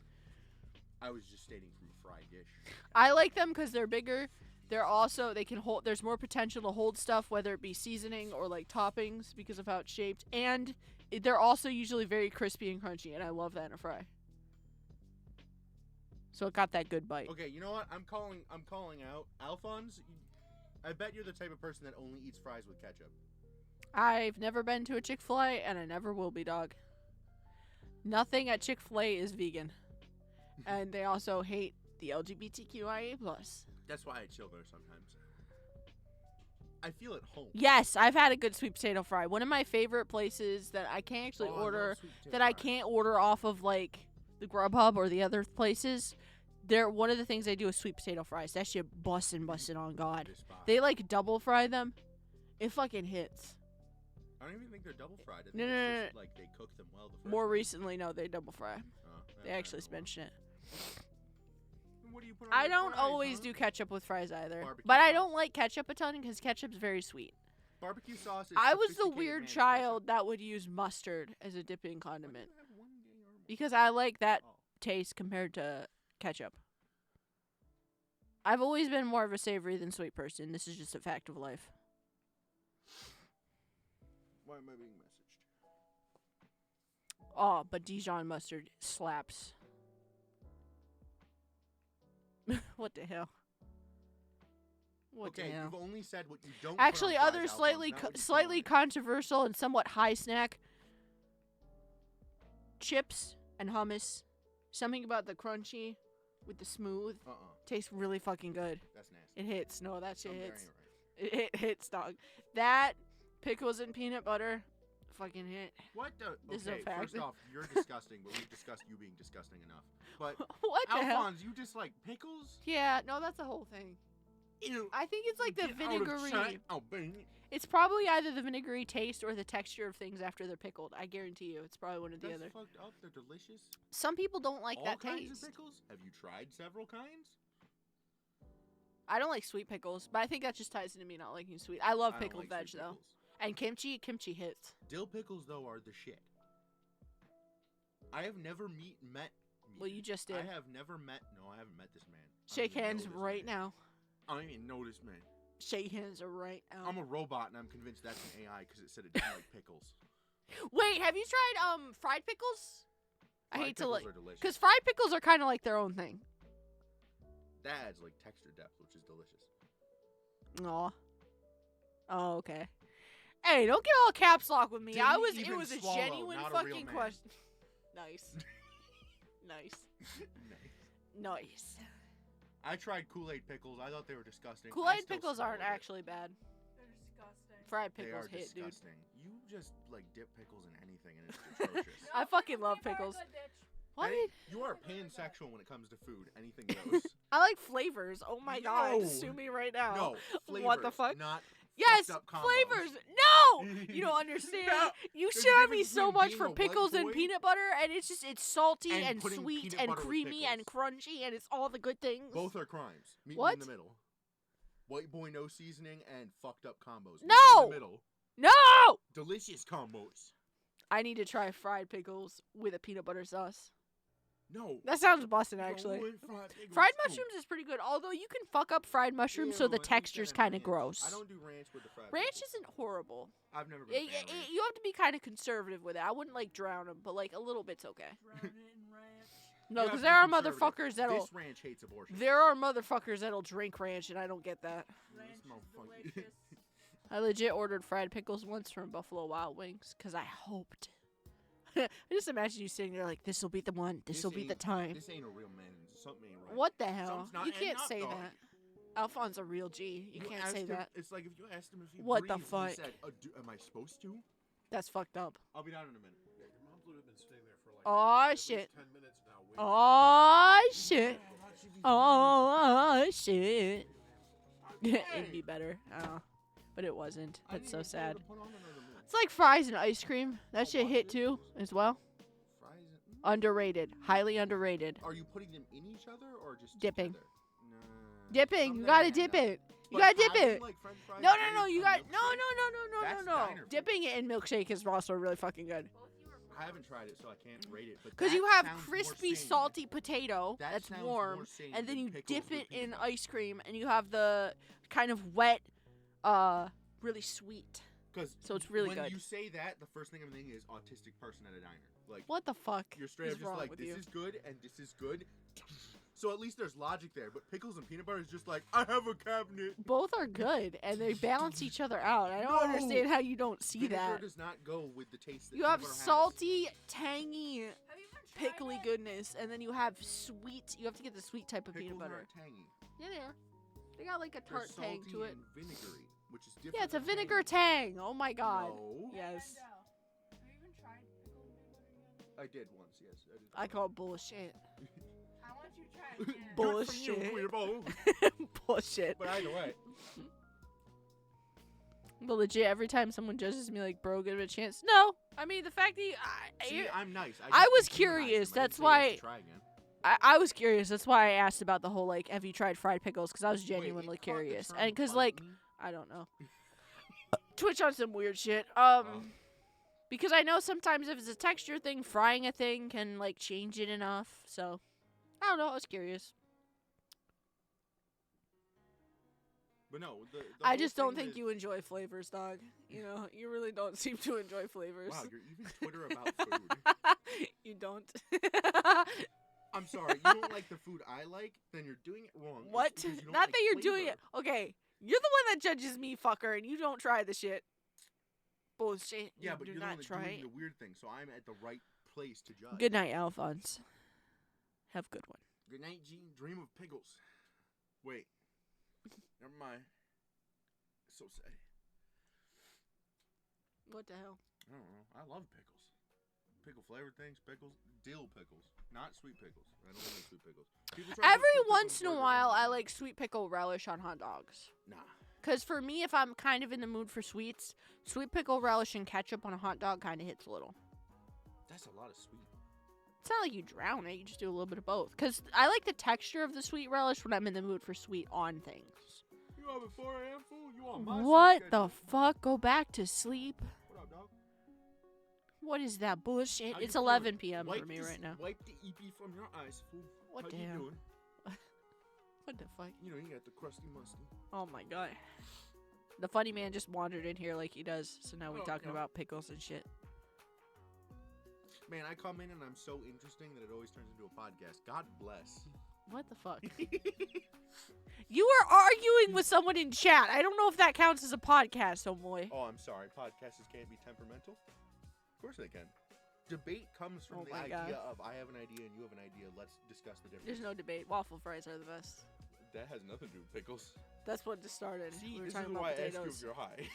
Speaker 10: I was just stating from a fried dish.
Speaker 1: I like them because they're bigger. They're also, they can hold, there's more potential to hold stuff, whether it be seasoning or like toppings because of how it's shaped. And they're also usually very crispy and crunchy, and I love that in a fry. So it got that good bite.
Speaker 10: Okay, you know what? I'm calling out Alphonse. I bet you're the type of person that only eats fries with ketchup.
Speaker 1: I've never been to a Chick-fil-A, and I never will be, dog. Nothing at Chick-fil-A is vegan. And they also hate the LGBTQIA+.
Speaker 10: That's why I chill there sometimes. I feel at home.
Speaker 1: Yes, I've had a good sweet potato fry. One of my favorite places that I can't actually
Speaker 10: Oh, I love
Speaker 1: order,
Speaker 10: sweet potato
Speaker 1: that I
Speaker 10: fries.
Speaker 1: can't order off of like the Grubhub or the other places. They're one of the things they do is sweet potato fries. That shit bussin' on God. They like double fry them. It fucking hits.
Speaker 10: I don't even think they're double fried. I think
Speaker 1: No,
Speaker 10: it's
Speaker 1: no, no,
Speaker 10: just, like they cook them well. The first
Speaker 1: More
Speaker 10: time.
Speaker 1: recently, no, they double fry.
Speaker 10: Oh,
Speaker 1: They actually mention it.
Speaker 10: What do you put on
Speaker 1: I
Speaker 10: your
Speaker 1: don't
Speaker 10: fries,
Speaker 1: always
Speaker 10: huh?
Speaker 1: do ketchup with fries either.
Speaker 10: Barbecue
Speaker 1: But I
Speaker 10: sauce.
Speaker 1: don't like ketchup a ton because ketchup's very sweet.
Speaker 10: Barbecue sauce is
Speaker 1: I was the
Speaker 10: sophisticated
Speaker 1: weird
Speaker 10: man's
Speaker 1: child that would use mustard as a dipping condiment. Because I like that taste compared to ketchup. I've always been more of a savory than sweet person. This is just a fact of life.
Speaker 10: Why am I being messaged?
Speaker 1: Oh, but Dijon mustard slaps. What the hell? What the
Speaker 10: Okay,
Speaker 1: hell?
Speaker 10: you've only said what you don't.
Speaker 1: Actually,
Speaker 10: put on
Speaker 1: other
Speaker 10: fries,
Speaker 1: slightly
Speaker 10: Alphonse, not what you put
Speaker 1: slightly
Speaker 10: on it.
Speaker 1: controversial and somewhat high snack. Chips and hummus. Something about the crunchy with the smooth. Tastes really fucking good.
Speaker 10: That's nasty.
Speaker 1: It hits. No, that shit
Speaker 10: Some
Speaker 1: hits.
Speaker 10: very
Speaker 1: It hits, dog. That, pickles and peanut butter, fucking hit.
Speaker 10: What the?
Speaker 1: This is a
Speaker 10: Okay,
Speaker 1: fact.
Speaker 10: first off, you're disgusting, but we've discussed you being disgusting enough. But
Speaker 1: What the hell?
Speaker 10: Alphonse, you dislike pickles?
Speaker 1: Yeah, no, that's the whole thing.
Speaker 10: Ew.
Speaker 1: I think it's like the
Speaker 10: Get out of
Speaker 1: vinegary.
Speaker 10: sight. Oh, bang.
Speaker 1: It's probably either the vinegary taste or the texture of things after they're pickled. I guarantee you, it's probably one or the
Speaker 10: That's
Speaker 1: other.
Speaker 10: fucked up. They're delicious.
Speaker 1: Some people don't like
Speaker 10: All
Speaker 1: that
Speaker 10: kinds
Speaker 1: taste.
Speaker 10: of pickles? Have you tried several kinds?
Speaker 1: I don't like sweet pickles, but I think that just ties into me not liking sweet. I love
Speaker 10: I don't
Speaker 1: pickled
Speaker 10: like
Speaker 1: veg
Speaker 10: sweet
Speaker 1: though,
Speaker 10: pickles.
Speaker 1: and kimchi hits.
Speaker 10: Dill pickles, though, are the shit. I have never met.
Speaker 1: Well, you just did.
Speaker 10: I have never met. No, I haven't met this man. I don't
Speaker 1: Shake
Speaker 10: even know
Speaker 1: hands
Speaker 10: this
Speaker 1: right
Speaker 10: man.
Speaker 1: now.
Speaker 10: I don't even know this man.
Speaker 1: Shake hands right now.
Speaker 10: I'm a robot, and I'm convinced that's an AI because it said it didn't like pickles.
Speaker 1: Wait, have you tried fried pickles? I
Speaker 10: Fried
Speaker 1: hate to
Speaker 10: pickles
Speaker 1: like,
Speaker 10: are delicious.
Speaker 1: because fried pickles are kind of like their own thing.
Speaker 10: That adds like texture depth, which is delicious.
Speaker 1: Aw. Oh, okay. Hey, don't get all caps lock with me.
Speaker 10: Didn't
Speaker 1: it
Speaker 10: even
Speaker 1: was a
Speaker 10: swallow,
Speaker 1: genuine
Speaker 10: not a real
Speaker 1: fucking
Speaker 10: man.
Speaker 1: question. Nice. Nice. Nice.
Speaker 10: I tried Kool-Aid pickles. I thought they were disgusting. I
Speaker 1: Kool-Aid
Speaker 10: still
Speaker 1: pickles
Speaker 10: swallowed
Speaker 1: aren't
Speaker 10: it.
Speaker 1: actually bad. Fried
Speaker 10: They
Speaker 1: pickles
Speaker 10: are
Speaker 1: hit, dude.
Speaker 10: disgusting. You just like dip pickles in anything, and it's atrocious.
Speaker 1: I fucking love pickles. What?
Speaker 10: You are pansexual when it comes to food. Anything goes.
Speaker 1: I like flavors. Oh my god,
Speaker 10: No.
Speaker 1: sue me right now.
Speaker 10: No, flavors,
Speaker 1: What the fuck?
Speaker 10: Not
Speaker 1: Yes,
Speaker 10: fucked up combos.
Speaker 1: flavors. No, you don't understand.
Speaker 10: No.
Speaker 1: You
Speaker 10: There's
Speaker 1: shit
Speaker 10: a
Speaker 1: on me
Speaker 10: difference
Speaker 1: so
Speaker 10: between
Speaker 1: much
Speaker 10: being
Speaker 1: for
Speaker 10: a white
Speaker 1: pickles and
Speaker 10: boy
Speaker 1: peanut butter, and it's salty
Speaker 10: and
Speaker 1: and
Speaker 10: putting
Speaker 1: sweet
Speaker 10: peanut
Speaker 1: and
Speaker 10: butter with
Speaker 1: creamy and crunchy, and it's all the good things.
Speaker 10: Both are crimes. Meet
Speaker 1: What?
Speaker 10: in the middle. White boy no seasoning and fucked up combos. Meet
Speaker 1: No!
Speaker 10: in the middle.
Speaker 1: No!
Speaker 10: Delicious combos.
Speaker 1: I need to try fried pickles with a peanut butter sauce.
Speaker 10: No.
Speaker 1: That sounds busting,
Speaker 10: You
Speaker 1: actually.
Speaker 10: don't want fried pickles.
Speaker 1: Fried
Speaker 10: Ooh.
Speaker 1: mushrooms is pretty good, although you can fuck up fried mushrooms
Speaker 10: Yeah,
Speaker 1: so the
Speaker 10: I eat
Speaker 1: texture's
Speaker 10: that in
Speaker 1: kind of
Speaker 10: ranch.
Speaker 1: gross.
Speaker 10: I don't do ranch with the fried
Speaker 1: Ranch
Speaker 10: pickles.
Speaker 1: isn't horrible.
Speaker 10: I've never been a fan of ranch.
Speaker 1: You have to be kind of conservative with it. I wouldn't like drown them, but like a little bit's okay. No,
Speaker 10: You have
Speaker 1: because
Speaker 10: to
Speaker 1: there are
Speaker 10: be conservative.
Speaker 1: motherfuckers that'll.
Speaker 10: This ranch hates abortion.
Speaker 1: There are motherfuckers that'll drink ranch, and I don't get that.
Speaker 10: This motherfucker-
Speaker 1: I legit ordered fried pickles once from Buffalo Wild Wings because I hoped. I just imagine you sitting there like, this will be the one. This will be the
Speaker 10: ain't-
Speaker 1: time.
Speaker 10: This ain't a real man. Something ain't right.
Speaker 1: What the hell?
Speaker 10: Something's not
Speaker 1: You
Speaker 10: adding
Speaker 1: can't
Speaker 10: up,
Speaker 1: say
Speaker 10: dog.
Speaker 1: that. Alphon's a real G. You can't
Speaker 10: asked
Speaker 1: say
Speaker 10: him-
Speaker 1: that.
Speaker 10: It's like if you asked him if he
Speaker 1: What the
Speaker 10: breathes,
Speaker 1: fuck?
Speaker 10: He said, am I supposed to?
Speaker 1: That's fucked up.
Speaker 10: I'll be down in a minute.
Speaker 11: Yeah, your mom's literally been staying there for like
Speaker 1: Oh
Speaker 11: at least
Speaker 1: shit.
Speaker 11: 10 minutes now. Waiting.
Speaker 1: Oh shit. Oh shit. It'd be better. But it wasn't. That's so sad. It's like fries and ice cream. That shit hit too, as well.
Speaker 10: Fries and-
Speaker 1: Underrated. Highly underrated.
Speaker 10: Are you putting them in each other or just
Speaker 1: Dipping.
Speaker 10: together? Nah.
Speaker 1: Dipping. You
Speaker 10: Some
Speaker 1: gotta
Speaker 10: that
Speaker 1: dip
Speaker 10: no.
Speaker 1: it. You
Speaker 10: But
Speaker 1: gotta dip
Speaker 10: having,
Speaker 1: it.
Speaker 10: like, French fries
Speaker 1: No,
Speaker 10: and
Speaker 1: no, no. You
Speaker 10: a
Speaker 1: got
Speaker 10: milkshake?
Speaker 1: no.
Speaker 10: That's diner food.
Speaker 1: Dipping it in milkshake is also really fucking good.
Speaker 10: I haven't tried it, so I can't rate it. But
Speaker 1: Cause
Speaker 10: that
Speaker 1: you have
Speaker 10: sounds more
Speaker 1: crispy,
Speaker 10: sane.
Speaker 1: salty potato
Speaker 10: That
Speaker 1: that's
Speaker 10: sounds
Speaker 1: warm,
Speaker 10: more sane
Speaker 1: and then
Speaker 10: than
Speaker 1: you
Speaker 10: pickles
Speaker 1: dip
Speaker 10: with
Speaker 1: it
Speaker 10: peanut
Speaker 1: in
Speaker 10: butter.
Speaker 1: ice cream, and you have the kind of wet, really sweet. So it's really
Speaker 10: when
Speaker 1: good.
Speaker 10: you say that, the first thing I'm thinking is autistic person at a diner. Like,
Speaker 1: What the fuck
Speaker 10: you're straight
Speaker 1: is
Speaker 10: up just
Speaker 1: wrong
Speaker 10: like,
Speaker 1: with
Speaker 10: this
Speaker 1: you?
Speaker 10: is good and this is good. So at least there's logic there. But pickles and peanut butter is just like, I have a cabinet.
Speaker 1: Both are good, and they balance each other out. I don't
Speaker 10: No!
Speaker 1: understand how you don't see
Speaker 10: Vinegar
Speaker 1: that.
Speaker 10: does not go with the taste that
Speaker 1: You have
Speaker 10: peanut butter has.
Speaker 1: salty, tangy, pickly goodness, and then you have sweet. You have to get the sweet type of
Speaker 10: Pickles
Speaker 1: peanut butter.
Speaker 10: aren't tangy.
Speaker 1: Yeah, they are. They got like a
Speaker 10: They're
Speaker 1: tart
Speaker 10: salty
Speaker 1: tang to it.
Speaker 10: and vinegary, which is different.
Speaker 1: Yeah, it's a
Speaker 10: than
Speaker 1: vinegar
Speaker 10: tangy.
Speaker 1: tang. Oh my god.
Speaker 10: No.
Speaker 1: Yes.
Speaker 10: I did once, yes. I did.
Speaker 1: I call it bullshit.
Speaker 12: I want you to try it again.
Speaker 10: Good for you,
Speaker 1: Bullshit.
Speaker 10: weirdo.
Speaker 1: Bullshit.
Speaker 10: But either way.
Speaker 1: But legit, every time someone judges me like, bro, give it a chance. No, I mean the fact that
Speaker 10: See, I'm nice.
Speaker 1: I was
Speaker 10: just dehumanized
Speaker 1: curious.
Speaker 10: him. I didn't
Speaker 1: That's
Speaker 10: say he has
Speaker 1: why
Speaker 10: to try again.
Speaker 1: I was curious. That's why I asked about the whole like, have you tried fried pickles? Because I was
Speaker 10: Wait,
Speaker 1: genuinely
Speaker 10: it caught the
Speaker 1: curious,
Speaker 10: term
Speaker 1: and because
Speaker 10: bite
Speaker 1: like
Speaker 10: me?
Speaker 1: I don't know, Twitch on some weird shit. Because I know sometimes if it's a texture thing, frying a thing can like change it enough. So I don't know. I was curious.
Speaker 10: But no, the
Speaker 1: I
Speaker 10: whole
Speaker 1: just don't
Speaker 10: thing
Speaker 1: think
Speaker 10: is-
Speaker 1: you enjoy flavors, dog. You know, you really don't seem to enjoy flavors.
Speaker 10: Wow, you're even Twitter about food.
Speaker 1: You don't.
Speaker 10: I'm sorry, you don't like the food I like, then you're doing it wrong. It's
Speaker 1: What?
Speaker 10: because you don't
Speaker 1: Not
Speaker 10: like
Speaker 1: that you're doing
Speaker 10: flavor.
Speaker 1: it. Okay, you're the one that judges me, fucker, and you don't try the shit. Bullshit.
Speaker 10: Yeah,
Speaker 1: You
Speaker 10: but
Speaker 1: do
Speaker 10: you're the one
Speaker 1: not
Speaker 10: that's
Speaker 1: try
Speaker 10: doing
Speaker 1: it.
Speaker 10: the weird thing, so I'm at the right place to judge.
Speaker 1: Good night, Alphonse. Have a good one.
Speaker 10: Good night, Gene. Dream of pickles. Wait. Never mind. So sad.
Speaker 1: What the hell?
Speaker 10: I don't know. I love pickles. Pickle flavored things, pickles, dill pickles, not sweet pickles. I don't like sweet pickles. People try to put
Speaker 1: Every
Speaker 10: sweet pickles
Speaker 1: once in a
Speaker 10: burgers.
Speaker 1: while, I like sweet pickle relish on hot dogs.
Speaker 10: Nah.
Speaker 1: Because for me, if I'm kind of in the mood for sweets, sweet pickle relish and ketchup on a hot dog kind of hits a little.
Speaker 10: That's a lot of sweet.
Speaker 1: It's not like you drown it. You just do a little bit of both. Because I like the texture of the sweet relish when I'm in the mood for sweet on things.
Speaker 10: You have a 4 a.m. fool? You on my
Speaker 1: What
Speaker 10: sweet
Speaker 1: the
Speaker 10: schedule.
Speaker 1: fuck? Go back to sleep.
Speaker 10: What up, dog?
Speaker 1: What is that bullshit?
Speaker 10: How you
Speaker 1: It's
Speaker 10: feeling?
Speaker 1: 11 p.m.
Speaker 10: Wipe
Speaker 1: for me
Speaker 10: the
Speaker 1: right now.
Speaker 10: Wipe the EP from your eyes, fool.
Speaker 1: What
Speaker 10: How
Speaker 1: the
Speaker 10: you
Speaker 1: hell?
Speaker 10: doing?
Speaker 1: What the fuck?
Speaker 10: You know, you got the crusty musty.
Speaker 1: Oh my god. The funny man just wandered in here like he does. So now we're
Speaker 10: Oh,
Speaker 1: talking
Speaker 10: no.
Speaker 1: about pickles and shit.
Speaker 10: Man, I come in and I'm so interesting that it always turns into a podcast. God bless.
Speaker 1: What the fuck? You were arguing with someone in chat. I don't know if that counts as a podcast, homeboy.
Speaker 10: Oh, I'm sorry. Podcasters can't be temperamental? Of course they can. Debate comes from
Speaker 1: Oh
Speaker 10: the
Speaker 1: my
Speaker 10: idea
Speaker 1: God.
Speaker 10: of I have an idea and you have an idea. Let's discuss the difference.
Speaker 1: There's no debate. Waffle fries are the best.
Speaker 10: That has nothing to do with pickles.
Speaker 1: That's what just started.
Speaker 10: See,
Speaker 1: we were
Speaker 10: this is
Speaker 1: talking
Speaker 10: why
Speaker 1: about
Speaker 10: I asked you if
Speaker 1: potatoes.
Speaker 10: you're high.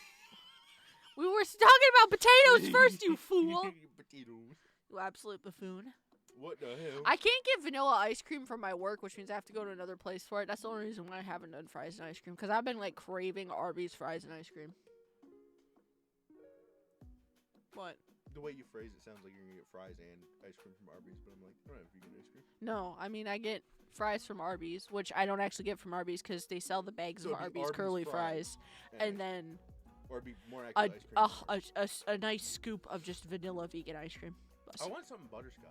Speaker 1: We were talking about potatoes first, you fool.
Speaker 10: Potatoes.
Speaker 1: You absolute buffoon.
Speaker 10: What the hell?
Speaker 1: I can't get vanilla ice cream from my work, which means I have to go to another place for it. That's the only reason why I haven't done fries and ice cream. Because I've been, like, craving Arby's fries and ice cream. What?
Speaker 10: The way you phrase it sounds like you're going to get fries and ice cream from Arby's, but I'm like, I don't have vegan ice cream.
Speaker 1: No, I mean, I get fries from Arby's, which I don't actually get from Arby's because they sell the bags
Speaker 10: So
Speaker 1: of
Speaker 10: it'd be
Speaker 1: Arby's curly
Speaker 10: fries
Speaker 1: fries. And then
Speaker 10: Or it'd be more
Speaker 1: a,
Speaker 10: actual ice cream.
Speaker 1: a nice scoop of just vanilla vegan ice cream.
Speaker 10: I want something butterscotch.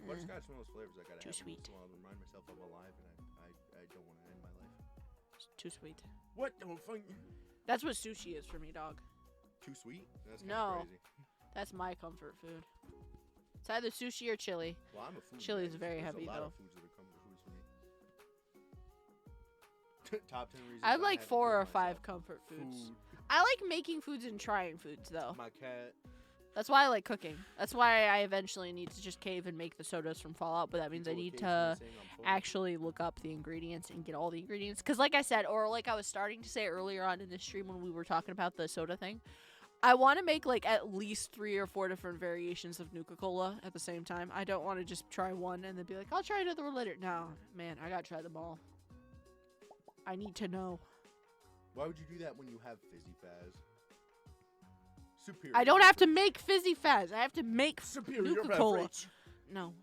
Speaker 10: Butterscotch is one of those flavors I gotta
Speaker 1: Too
Speaker 10: have
Speaker 1: sweet.
Speaker 10: once in a while to remind myself I'm alive, and I don't want to end my life.
Speaker 1: It's too sweet.
Speaker 10: What the fuck?
Speaker 1: That's what sushi is for me, dog.
Speaker 10: Too sweet? That's kind
Speaker 1: No.
Speaker 10: of crazy.
Speaker 1: That's my comfort food. It's either sushi or chili.
Speaker 10: Well, I'm a food
Speaker 1: Chili
Speaker 10: man.
Speaker 1: is very
Speaker 10: There's
Speaker 1: heavy,
Speaker 10: a lot
Speaker 1: though.
Speaker 10: of foods that are comfort foods for me. Top 10 reasons
Speaker 1: I have like
Speaker 10: haven't
Speaker 1: 4
Speaker 10: killed
Speaker 1: or 5
Speaker 10: myself.
Speaker 1: comfort foods.
Speaker 10: Food,
Speaker 1: I like making foods and trying foods, though.
Speaker 10: my cat.
Speaker 1: That's why I like cooking. That's why I eventually need to just cave and make the sodas from Fallout, but that means I
Speaker 10: People
Speaker 1: need
Speaker 10: occasionally
Speaker 1: to
Speaker 10: saying I'm full.
Speaker 1: actually look up the ingredients and get all the ingredients. Because like I said, or like I was starting to say earlier on in the stream when we were talking about the soda thing, I want to make like at least 3 or 4 different variations of Nuka-Cola at the same time. I don't want to just try one and then be like, I'll try another one later. No, man, I gotta try them all. I need to know.
Speaker 10: Why would you do that when you have Fizzy Faz? Superior.
Speaker 1: I don't have to make Fizzy Faz. I have to make
Speaker 10: Superior
Speaker 1: Nuka-Cola.
Speaker 10: beverage.
Speaker 1: No.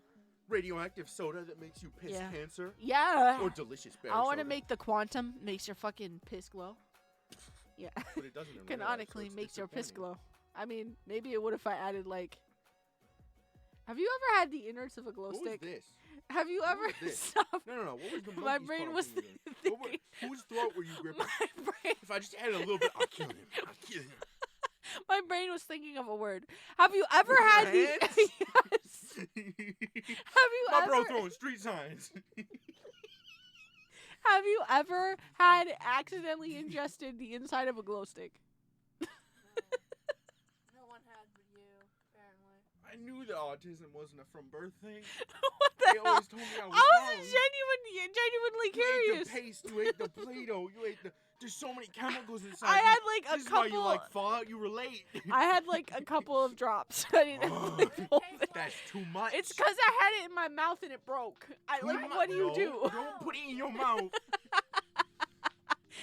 Speaker 10: Radioactive soda that makes you piss
Speaker 1: Yeah.
Speaker 10: cancer.
Speaker 1: Yeah.
Speaker 10: Or delicious berry
Speaker 1: I want to
Speaker 10: soda.
Speaker 1: make the Quantum. Makes your fucking piss glow. Yeah.
Speaker 10: But it doesn't in real life,
Speaker 1: Canonically
Speaker 10: so it's
Speaker 1: makes your piss
Speaker 10: disappointing.
Speaker 1: glow. I mean, maybe it would if I added like. Have you ever had the innards of a glow
Speaker 10: What
Speaker 1: stick?
Speaker 10: was this?
Speaker 1: Have you
Speaker 10: What
Speaker 1: ever
Speaker 10: was this?
Speaker 1: stopped?
Speaker 10: No. What was the
Speaker 1: My
Speaker 10: monkey's
Speaker 1: brain
Speaker 10: paw
Speaker 1: was
Speaker 10: thing again?
Speaker 1: thinking.
Speaker 10: What whose throat were you gripping?
Speaker 1: My brain.
Speaker 10: If I just added a little bit, I'll kill him. I'll kill him.
Speaker 1: My brain was thinking of a word. Have you ever had the?
Speaker 10: Hands?
Speaker 1: Yes. Have you
Speaker 10: My
Speaker 1: ever?
Speaker 10: bro throwing street signs.
Speaker 1: Have you ever had accidentally ingested the inside of a glow stick?
Speaker 12: No one had but you, apparently.
Speaker 10: I knew that autism wasn't a from birth thing.
Speaker 1: What the
Speaker 10: They
Speaker 1: hell?
Speaker 10: always told me I was
Speaker 1: I
Speaker 10: wrong.
Speaker 1: was genuinely
Speaker 10: You
Speaker 1: curious.
Speaker 10: ate the paste, you ate the Play-Doh, you ate the... There's so many chemicals inside.
Speaker 1: I
Speaker 10: you.
Speaker 1: had like a
Speaker 10: This is why you
Speaker 1: couple.
Speaker 10: like Fallout, you relate.
Speaker 1: I had like a couple of drops. I didn't have like the whole thing.
Speaker 10: That's too much.
Speaker 1: It's because I had it in my mouth and it broke. What do you do?
Speaker 10: Don't put it in your mouth.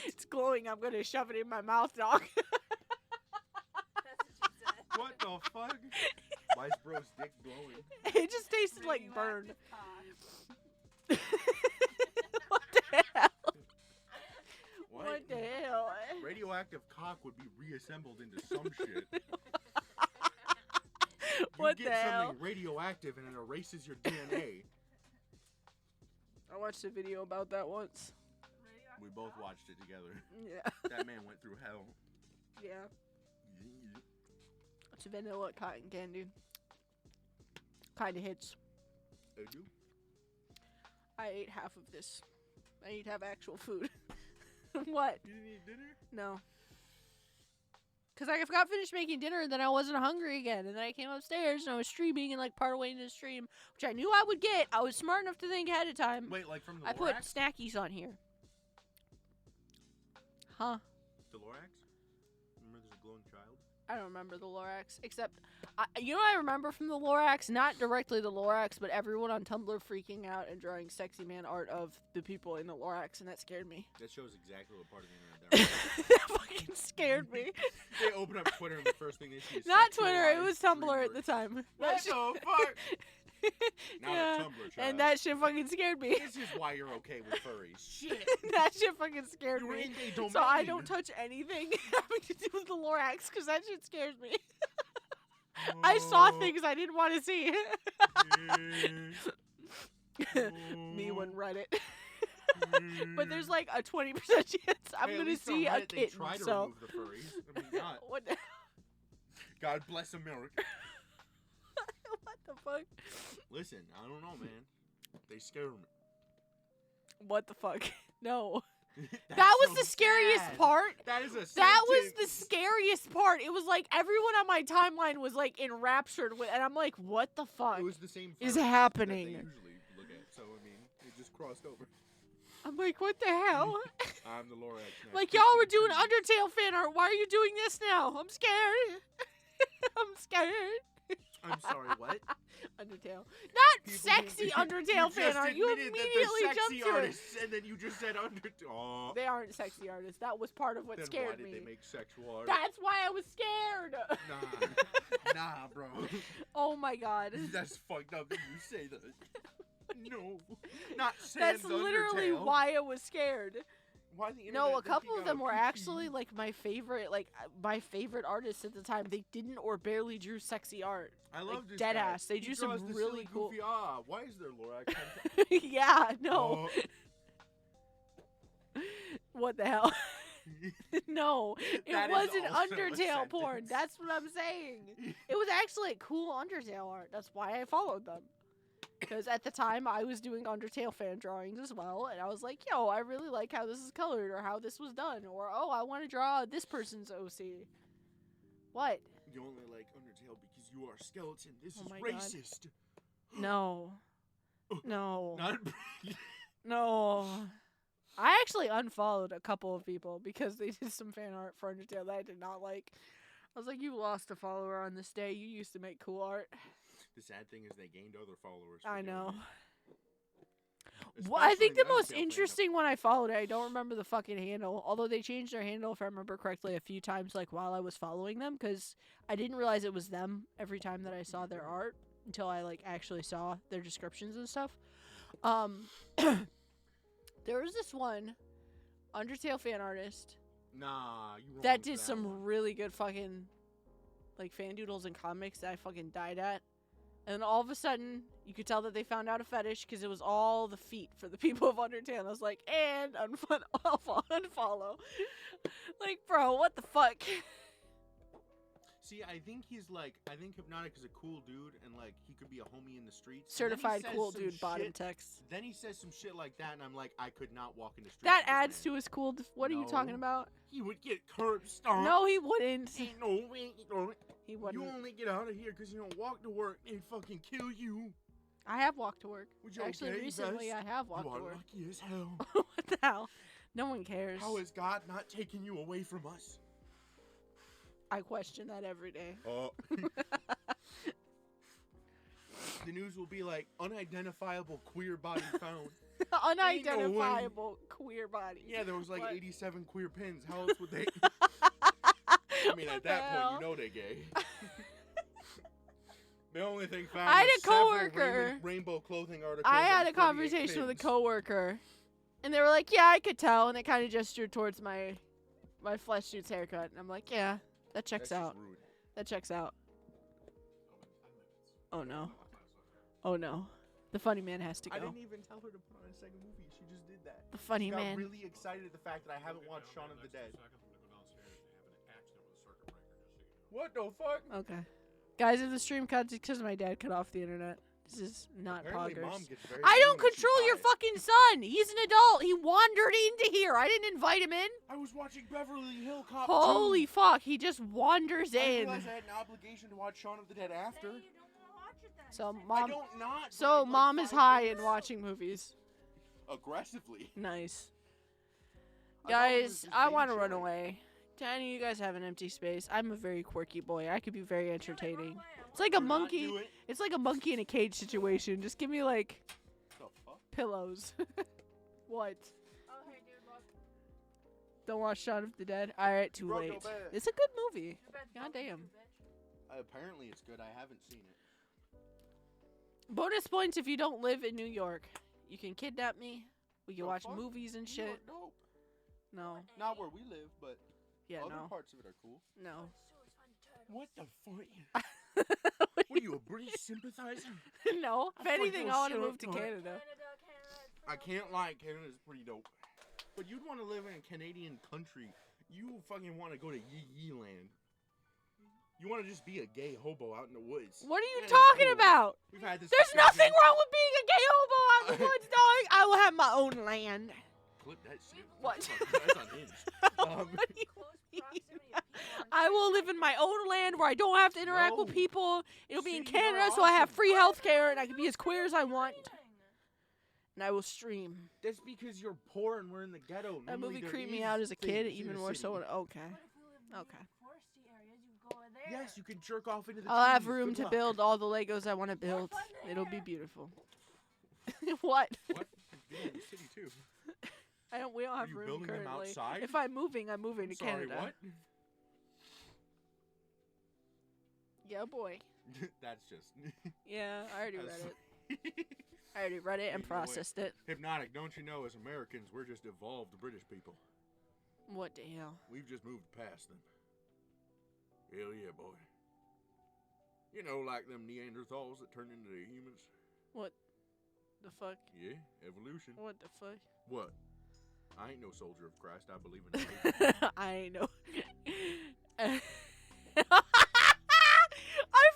Speaker 1: It's glowing. I'm gonna shove it in my mouth, dog.
Speaker 10: What the fuck? Why is bro's dick glowing?
Speaker 1: It just tasted like burn. What the hell? What the hell?
Speaker 10: Radioactive cock would be reassembled into some shit.
Speaker 1: What
Speaker 10: you
Speaker 1: the
Speaker 10: get
Speaker 1: hell?
Speaker 10: something radioactive and it erases your DNA.
Speaker 1: I watched a video about that once.
Speaker 10: We both watched it together.
Speaker 1: Yeah.
Speaker 10: That man went through hell.
Speaker 1: Yeah. It's vanilla cotton candy. Kinda hits.
Speaker 10: I do.
Speaker 1: I ate half of this. I need to have actual food. What?
Speaker 10: You didn't eat dinner?
Speaker 1: No. Because I got finished making dinner and then I wasn't hungry again. And then I came upstairs and I was streaming and like part way into the stream, which I knew I would get. I was smart enough to think ahead of time.
Speaker 10: Wait, like from the
Speaker 1: I put
Speaker 10: Lorax?
Speaker 1: snackies on here. Huh?
Speaker 10: The Lorax? Remember there's a glowing child?
Speaker 1: I don't remember the Lorax, except, you know what I remember from the Lorax? Not directly the Lorax, but everyone on Tumblr freaking out and drawing sexy man art of the people in the Lorax, and that scared me.
Speaker 10: That shows exactly what part of the internet they're on.
Speaker 1: That fucking scared me.
Speaker 10: They open up Twitter and the first thing they see is
Speaker 1: Not Twitter, it
Speaker 10: sexualized
Speaker 1: was Tumblr
Speaker 10: stream
Speaker 1: at the time.
Speaker 10: What
Speaker 1: That
Speaker 10: the
Speaker 1: shit-
Speaker 10: fuck? Not
Speaker 1: yeah,
Speaker 10: a Tumblr, child.
Speaker 1: and that shit fucking scared me.
Speaker 10: This is why you're okay with furries. Shit.
Speaker 1: That shit fucking scared
Speaker 10: You're
Speaker 1: me.
Speaker 10: in their domain.
Speaker 1: So I don't touch anything having to do with the Lorax, because that shit scares me. I saw things I didn't want to see. Me when Reddit. But there's like a 20% chance I'm
Speaker 10: Hey, at
Speaker 1: gonna
Speaker 10: least on
Speaker 1: see a
Speaker 10: Reddit, they
Speaker 1: kitten.
Speaker 10: try to
Speaker 1: So
Speaker 10: remove the furries. I mean, God.
Speaker 1: what? The,
Speaker 10: God bless America.
Speaker 1: what the fuck?
Speaker 10: Listen, I don't know, man. They scare me.
Speaker 1: What the fuck? No.
Speaker 10: That's
Speaker 1: That was
Speaker 10: so
Speaker 1: the scariest
Speaker 10: sad.
Speaker 1: part.
Speaker 10: That is a
Speaker 1: That was the
Speaker 10: sentence.
Speaker 1: scariest part. It was like everyone on my timeline was like enraptured with, and I'm like, what the fuck
Speaker 10: It was the same
Speaker 1: is
Speaker 10: furry
Speaker 1: happening?
Speaker 10: that they usually look at. So I mean, it just crossed over.
Speaker 1: I'm like, what the hell?
Speaker 10: I'm the Lorax. Now.
Speaker 1: Like, y'all were doing Undertale fan art. Why are you doing this now? I'm scared. I'm scared.
Speaker 10: I'm sorry, what?
Speaker 1: Undertale. Not
Speaker 10: People
Speaker 1: sexy
Speaker 10: who-
Speaker 1: Undertale fan
Speaker 10: just
Speaker 1: art. You
Speaker 10: admitted that
Speaker 1: immediately
Speaker 10: they're
Speaker 1: jumped
Speaker 10: sexy
Speaker 1: to it.
Speaker 10: artists, and then you just said Undertale. Oh.
Speaker 1: They aren't sexy artists. That was part of what
Speaker 10: Then
Speaker 1: scared
Speaker 10: why did
Speaker 1: me.
Speaker 10: they make sexual art?
Speaker 1: That's why I was scared.
Speaker 10: Nah, bro.
Speaker 1: Oh my god.
Speaker 10: That's fucked up that you say that. No, not Sans
Speaker 1: That's literally
Speaker 10: Undertale.
Speaker 1: why I was scared.
Speaker 10: Why the internet
Speaker 1: No, a
Speaker 10: think
Speaker 1: couple
Speaker 10: you
Speaker 1: of
Speaker 10: got
Speaker 1: them
Speaker 10: a
Speaker 1: were
Speaker 10: cookie?
Speaker 1: actually like my favorite artists at the time. They didn't or barely drew sexy art.
Speaker 10: I love this
Speaker 1: dead
Speaker 10: guy.
Speaker 1: ass. They
Speaker 10: He
Speaker 1: drew some
Speaker 10: draws the
Speaker 1: really
Speaker 10: silly,
Speaker 1: cool.
Speaker 10: goofy, why is there Lorax?
Speaker 1: Yeah, no. What the hell? No,
Speaker 10: That
Speaker 1: it
Speaker 10: is
Speaker 1: wasn't
Speaker 10: also a
Speaker 1: Undertale porn.
Speaker 10: sentence.
Speaker 1: That's what I'm saying. It was actually like, cool Undertale art. That's why I followed them. Because at the time, I was doing Undertale fan drawings as well, and I was like, yo, I really like how this is colored, or how this was done, or, oh, I want to draw this person's OC. What?
Speaker 10: You only like Undertale because you are a skeleton. This
Speaker 1: Oh
Speaker 10: is
Speaker 1: my God.
Speaker 10: racist.
Speaker 1: No. No.
Speaker 10: Not
Speaker 1: No. I actually unfollowed a couple of people because they did some fan art for Undertale that I did not like. I was like, you lost a follower on this day. You used to make cool art.
Speaker 10: The sad thing is they gained other followers.
Speaker 1: I know.
Speaker 10: Especially
Speaker 1: Well, I think the
Speaker 10: Undertale
Speaker 1: most
Speaker 10: fandom.
Speaker 1: interesting one I followed, I don't remember the fucking handle. Although they changed their handle, if I remember correctly, a few times, like while I was following them, because I didn't realize it was them every time that I saw their art until I like actually saw their descriptions and stuff. There was this one Undertale fan artist
Speaker 10: Nah, you wrong
Speaker 1: that
Speaker 10: with
Speaker 1: did
Speaker 10: that
Speaker 1: some
Speaker 10: one.
Speaker 1: really good fucking like fan doodles and comics that I fucking died at. And then all of a sudden, you could tell that they found out a fetish because it was all the feet for the people of Undertale. And I was like, and unfollow. Like, bro, what the fuck?
Speaker 10: See, I think Hypnotic is a cool dude, and like he could be a homie in the streets.
Speaker 1: Certified cool dude, bottom text.
Speaker 10: Then he says some shit like that, and I'm like, I could not walk in the streets.
Speaker 1: That
Speaker 10: with this
Speaker 1: adds
Speaker 10: man.
Speaker 1: to his cool. What are you talking
Speaker 10: No.
Speaker 1: about?
Speaker 10: He would get curb stomped.
Speaker 1: No, he wouldn't.
Speaker 10: Ain't no way.
Speaker 1: He wouldn't.
Speaker 10: You only get out of here because you don't walk to work. They fucking kill you.
Speaker 1: I have walked to work.
Speaker 10: Would you
Speaker 1: Actually,
Speaker 10: okay,
Speaker 1: recently
Speaker 10: Vest?
Speaker 1: I have walked
Speaker 10: You are
Speaker 1: to work.
Speaker 10: lucky as hell.
Speaker 1: What the hell? No one cares.
Speaker 10: How is God not taking you away from us?
Speaker 1: I question that every day.
Speaker 10: Oh. The news will be like unidentifiable queer body found.
Speaker 1: Unidentifiable queer body.
Speaker 10: Yeah, there was like
Speaker 1: What?
Speaker 10: 87 queer pins. How else would they? I mean,
Speaker 1: What
Speaker 10: at
Speaker 1: the
Speaker 10: that
Speaker 1: hell?
Speaker 10: point, you know they're gay. The only thing found
Speaker 1: I had
Speaker 10: was
Speaker 1: a
Speaker 10: several
Speaker 1: coworker.
Speaker 10: rainbow clothing articles.
Speaker 1: I had
Speaker 10: and
Speaker 1: a
Speaker 10: 48
Speaker 1: conversation with a
Speaker 10: pins.
Speaker 1: coworker, and they were like, "Yeah, I could tell," and they kind of gestured towards my flesh suit's haircut, and I'm like, "Yeah, that checks
Speaker 10: That's
Speaker 1: out.
Speaker 10: just rude.
Speaker 1: That checks out." Oh no. Oh no. The funny man has to go.
Speaker 10: I didn't even tell her to put on a second movie. She just did that.
Speaker 1: The funny
Speaker 10: she got
Speaker 1: man.
Speaker 10: really excited at the fact that I haven't watched Shaun of the Dead. What the fuck?
Speaker 1: Okay. Guys, if the stream cuts, it's because my dad cut off the internet. This is not
Speaker 10: Apparently
Speaker 1: poggers.
Speaker 10: Mom gets very
Speaker 1: I don't
Speaker 10: mean when she's
Speaker 1: control your
Speaker 10: high.
Speaker 1: fucking son. He's an adult. He wandered into here. I didn't invite him in.
Speaker 10: I was watching Beverly Hill Cop
Speaker 1: Holy
Speaker 10: 2.
Speaker 1: fuck. He just wanders
Speaker 10: I
Speaker 1: in.
Speaker 10: realized I had an obligation to watch Shaun of the Dead after.
Speaker 1: So
Speaker 10: I
Speaker 1: mom
Speaker 10: don't not.
Speaker 1: So
Speaker 10: but, like,
Speaker 1: mom is
Speaker 10: 5
Speaker 1: high
Speaker 10: minutes.
Speaker 1: and watching movies.
Speaker 10: Aggressively.
Speaker 1: Nice.
Speaker 10: I thought it was
Speaker 1: Guys,
Speaker 10: just
Speaker 1: I
Speaker 10: being
Speaker 1: want to run
Speaker 10: chilling.
Speaker 1: away. Do any of you guys have an empty space? I'm a very quirky boy. I could be very entertaining. It's like a
Speaker 10: Do not
Speaker 1: monkey.
Speaker 10: do it.
Speaker 1: It's like a monkey in a cage situation. Just give me like
Speaker 10: The fuck?
Speaker 1: pillows. What?
Speaker 12: Oh, hey, dude, look.
Speaker 1: Don't watch Shaun of the Dead. All right, too
Speaker 10: broke your
Speaker 1: late.
Speaker 10: bed.
Speaker 1: It's a good movie.
Speaker 12: Your bed's
Speaker 1: God
Speaker 12: broken
Speaker 1: damn.
Speaker 12: too, bitch.
Speaker 10: Apparently it's good. I haven't seen it.
Speaker 1: Bonus points if you don't live in New York. You can kidnap me. We can
Speaker 10: The
Speaker 1: watch
Speaker 10: fuck?
Speaker 1: movies and
Speaker 10: New
Speaker 1: shit.
Speaker 10: York dope.
Speaker 1: No.
Speaker 10: Not where we live, but
Speaker 1: Yeah,
Speaker 10: other
Speaker 1: no.
Speaker 10: parts of it are cool.
Speaker 1: No.
Speaker 10: What the fuck? What are you, a British sympathizer?
Speaker 1: No. If
Speaker 10: I thought
Speaker 1: anything,
Speaker 10: you
Speaker 1: I want to
Speaker 10: shut
Speaker 1: move
Speaker 10: up,
Speaker 1: to
Speaker 10: dog.
Speaker 1: Canada.
Speaker 10: I can't lie, Canada's pretty dope. But you'd want to live in a Canadian country. You fucking want to go to Yee Yee Land. You want to just be a gay hobo out in the woods.
Speaker 1: What are you
Speaker 10: That is
Speaker 1: talking
Speaker 10: cool.
Speaker 1: about?
Speaker 10: We've had this
Speaker 1: There's
Speaker 10: discussion.
Speaker 1: nothing wrong with being a gay hobo out in the woods, dog. I will have my own land.
Speaker 10: Clip that shit.
Speaker 1: What?
Speaker 10: That's unhinged.
Speaker 1: What do you mean? I will live in my own land where I don't have to interact with
Speaker 10: No.
Speaker 1: people. It'll be in
Speaker 10: See,
Speaker 1: Canada,
Speaker 10: you're
Speaker 1: so I have
Speaker 10: awesome.
Speaker 1: free health care and I can be as queer as I want. And I will stream.
Speaker 10: That's because you're poor and we're in the ghetto.
Speaker 1: That
Speaker 10: Normally
Speaker 1: movie
Speaker 10: there
Speaker 1: creeped me
Speaker 10: is
Speaker 1: out as a kid,
Speaker 10: things in
Speaker 1: even
Speaker 10: the
Speaker 1: more
Speaker 10: city.
Speaker 1: so. Okay. Okay.
Speaker 12: Foresty areas, you go in there.
Speaker 10: Yes, you can jerk off into the
Speaker 1: I'll have
Speaker 10: trees.
Speaker 1: room
Speaker 10: Good
Speaker 1: to
Speaker 10: luck.
Speaker 1: build all the Legos I want to build. It'll be beautiful. What?
Speaker 10: What? You can do it in the city too.
Speaker 1: We don't have
Speaker 10: you
Speaker 1: room
Speaker 10: building them
Speaker 1: currently.
Speaker 10: outside?
Speaker 1: If I'm moving to
Speaker 10: Sorry,
Speaker 1: Canada.
Speaker 10: what?
Speaker 1: Yeah, boy.
Speaker 10: That's just.
Speaker 1: Yeah, I already read
Speaker 10: That's-
Speaker 1: it. I already read it and
Speaker 10: You know what?
Speaker 1: processed it.
Speaker 10: Hypnotic, don't you know, as Americans, we're just evolved British people.
Speaker 1: What the hell?
Speaker 10: We've just moved past them. Hell yeah, boy. You know, like them Neanderthals that turned into the humans.
Speaker 1: What the fuck?
Speaker 10: Yeah, evolution.
Speaker 1: What the fuck?
Speaker 10: What? I ain't no soldier of Christ. I believe in evolution.
Speaker 1: I ain't know. I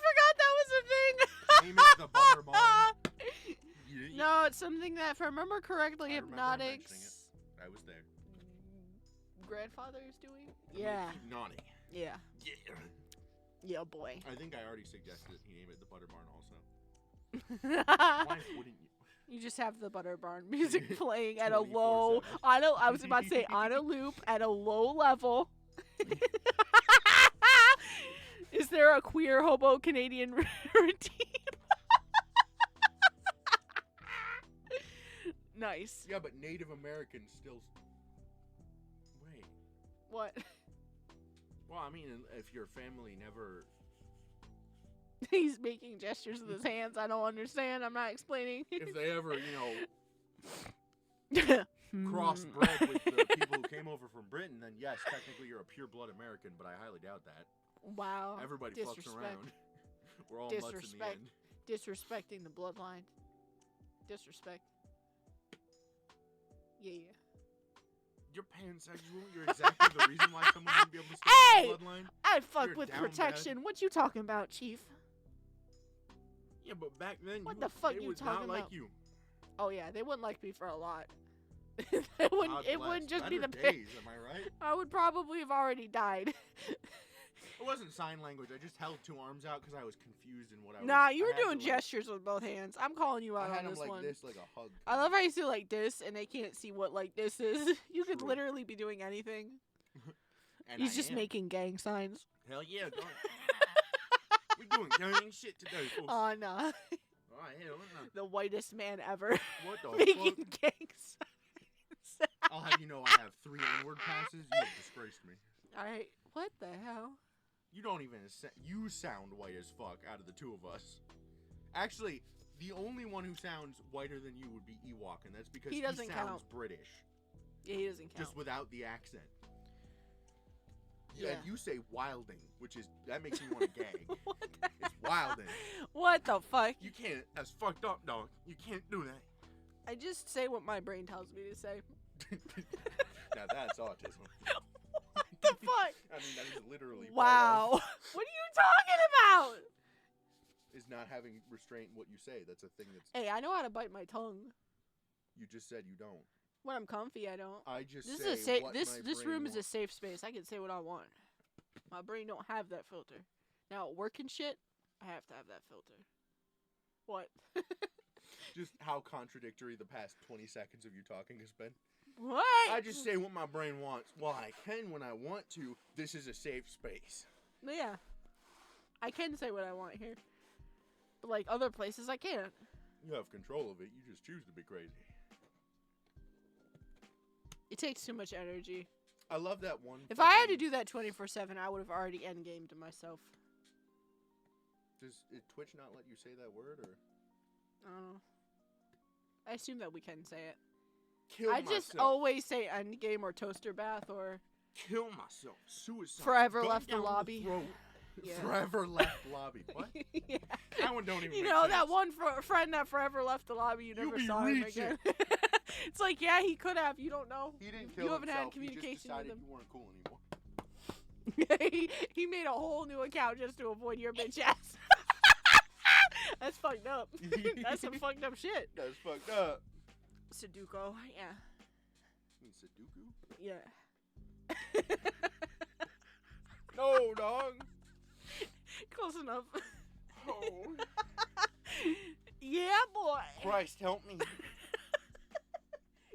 Speaker 1: forgot that was a thing.
Speaker 10: Name it the butter barn. Yeah.
Speaker 1: No, it's something that, if I remember correctly,
Speaker 10: I remember mentioning
Speaker 1: Hypnotics
Speaker 10: it. I was there.
Speaker 1: grandfather is doing.
Speaker 10: I mean,
Speaker 1: Yeah.
Speaker 10: Hypnotic.
Speaker 1: Yeah.
Speaker 10: Yeah.
Speaker 1: Yeah, boy.
Speaker 10: I think I already suggested he name it the butter barn also. Why wouldn't you?
Speaker 1: You just have the Butter Barn music playing at a
Speaker 10: 24/7.
Speaker 1: low, I was about to say on a loop at a low level. Is there a queer hobo Canadian routine? Nice.
Speaker 10: Yeah, but Native Americans still. Wait.
Speaker 1: What?
Speaker 10: Well, I mean, if your family never.
Speaker 1: He's making gestures with his hands. I don't understand. I'm not explaining.
Speaker 10: If they ever, crossbred with the people who came over from Britain, then yes, technically you're a pure blood American, but I highly doubt that.
Speaker 1: Wow.
Speaker 10: Everybody fucks around. We're all mutts in the end.
Speaker 1: Disrespecting the bloodline. Disrespect. Yeah.
Speaker 10: Your parents you're exactly the reason why someone wouldn't be able to stay
Speaker 1: Hey!
Speaker 10: in the bloodline.
Speaker 1: I fuck
Speaker 10: You're
Speaker 1: with
Speaker 10: down
Speaker 1: protection.
Speaker 10: bad.
Speaker 1: What you talking about, Chief?
Speaker 10: Yeah, but back then,
Speaker 1: What the fuck
Speaker 10: they
Speaker 1: you
Speaker 10: would
Speaker 1: talking
Speaker 10: not like
Speaker 1: about?
Speaker 10: you.
Speaker 1: Oh yeah, they wouldn't like me for a lot. it
Speaker 10: God
Speaker 1: wouldn't
Speaker 10: bless.
Speaker 1: just be
Speaker 10: Better
Speaker 1: the
Speaker 10: days, am I right?
Speaker 1: I would probably have already died.
Speaker 10: It wasn't sign language. I just held two arms out because I was confused in what I was.
Speaker 1: Nah, you
Speaker 10: I
Speaker 1: were
Speaker 10: had
Speaker 1: doing
Speaker 10: to, like,
Speaker 1: gestures with both hands. I'm calling you out
Speaker 10: I had
Speaker 1: on
Speaker 10: them
Speaker 1: this
Speaker 10: like
Speaker 1: one.
Speaker 10: this, like a hug.
Speaker 1: I love how you say like this, and they can't see what like this is. You could
Speaker 10: True.
Speaker 1: literally be doing anything.
Speaker 10: And
Speaker 1: He's
Speaker 10: I
Speaker 1: just
Speaker 10: am.
Speaker 1: making gang signs.
Speaker 10: Hell yeah, dog. We doing gang shit today, folks.
Speaker 1: Oh no,
Speaker 10: Oh, hell no.
Speaker 1: the whitest man ever
Speaker 10: What the
Speaker 1: making
Speaker 10: fuck?
Speaker 1: gang signs.
Speaker 10: I'll have you know I have 3 N-word passes. You have disgraced me.
Speaker 1: Alright, what the hell?
Speaker 10: You don't even. You sound white as fuck out of the two of us. Actually, the only one who sounds whiter than you would be Ewok, and that's because
Speaker 1: He
Speaker 10: he
Speaker 1: doesn't
Speaker 10: sounds
Speaker 1: count.
Speaker 10: British.
Speaker 1: Yeah, he doesn't count.
Speaker 10: Just without the accent. Yeah,
Speaker 1: Yeah.
Speaker 10: you say wilding, which is that makes me want to gag.
Speaker 1: What the
Speaker 10: It's wilding.
Speaker 1: What the fuck?
Speaker 10: You can't. That's fucked up, dog. You can't do that.
Speaker 1: I just say what my brain tells me to say.
Speaker 10: Now that's autism.
Speaker 1: What the fuck?
Speaker 10: I mean, that is literally
Speaker 1: Wow.
Speaker 10: part
Speaker 1: What are you talking about?
Speaker 10: of, is not having restraint in what you say. That's a thing that's.
Speaker 1: Hey, I know how to bite my tongue.
Speaker 10: You just said you don't.
Speaker 1: When I'm comfy, I don't.
Speaker 10: I just
Speaker 1: This
Speaker 10: say
Speaker 1: is a safe.
Speaker 10: what
Speaker 1: This
Speaker 10: my
Speaker 1: this
Speaker 10: brain
Speaker 1: room is a
Speaker 10: wants.
Speaker 1: safe space. I can say what I want. My brain don't have that filter. Now at work and shit, I have to have that filter. What?
Speaker 10: Just how contradictory the past 20 seconds of you talking has been.
Speaker 1: What?
Speaker 10: I just say what my brain wants. Well, I can when I want to. This is a safe space.
Speaker 1: Yeah. I can say what I want here. But like other places, I can't.
Speaker 10: You have control of it. You just choose to be crazy.
Speaker 1: It takes too much energy.
Speaker 10: I love that one.
Speaker 1: If I had to
Speaker 10: fucking-
Speaker 1: do that 24/7, I would have already endgamed myself.
Speaker 10: Does Twitch not let you say that word, or
Speaker 1: I don't know. I assume that we can say it.
Speaker 10: kill
Speaker 1: I
Speaker 10: myself?
Speaker 1: just always say endgame or toaster bath or
Speaker 10: Kill myself. Suicide.
Speaker 1: Forever
Speaker 10: Gun
Speaker 1: left the
Speaker 10: down
Speaker 1: lobby.
Speaker 10: throat.
Speaker 1: Yeah.
Speaker 10: Forever left lobby. What?
Speaker 1: Yeah.
Speaker 10: That one don't even.
Speaker 1: You
Speaker 10: make
Speaker 1: know
Speaker 10: sense.
Speaker 1: that one friend that forever left the lobby. You never
Speaker 10: be
Speaker 1: saw him
Speaker 10: reaching.
Speaker 1: again. It's like, yeah, he could have. You don't know.
Speaker 10: He didn't kill
Speaker 1: You haven't had
Speaker 10: himself.
Speaker 1: communication
Speaker 10: He just
Speaker 1: with
Speaker 10: decided
Speaker 1: him.
Speaker 10: you weren't cool anymore.
Speaker 1: he made a whole new account just to avoid your bitch ass. That's fucked up. That's some fucked up shit.
Speaker 10: That's fucked up.
Speaker 1: Sudoku, yeah.
Speaker 10: You mean Sudoku?
Speaker 1: Yeah.
Speaker 10: No, dog.
Speaker 1: Close enough.
Speaker 10: Oh.
Speaker 1: Yeah, boy.
Speaker 10: Christ, help me.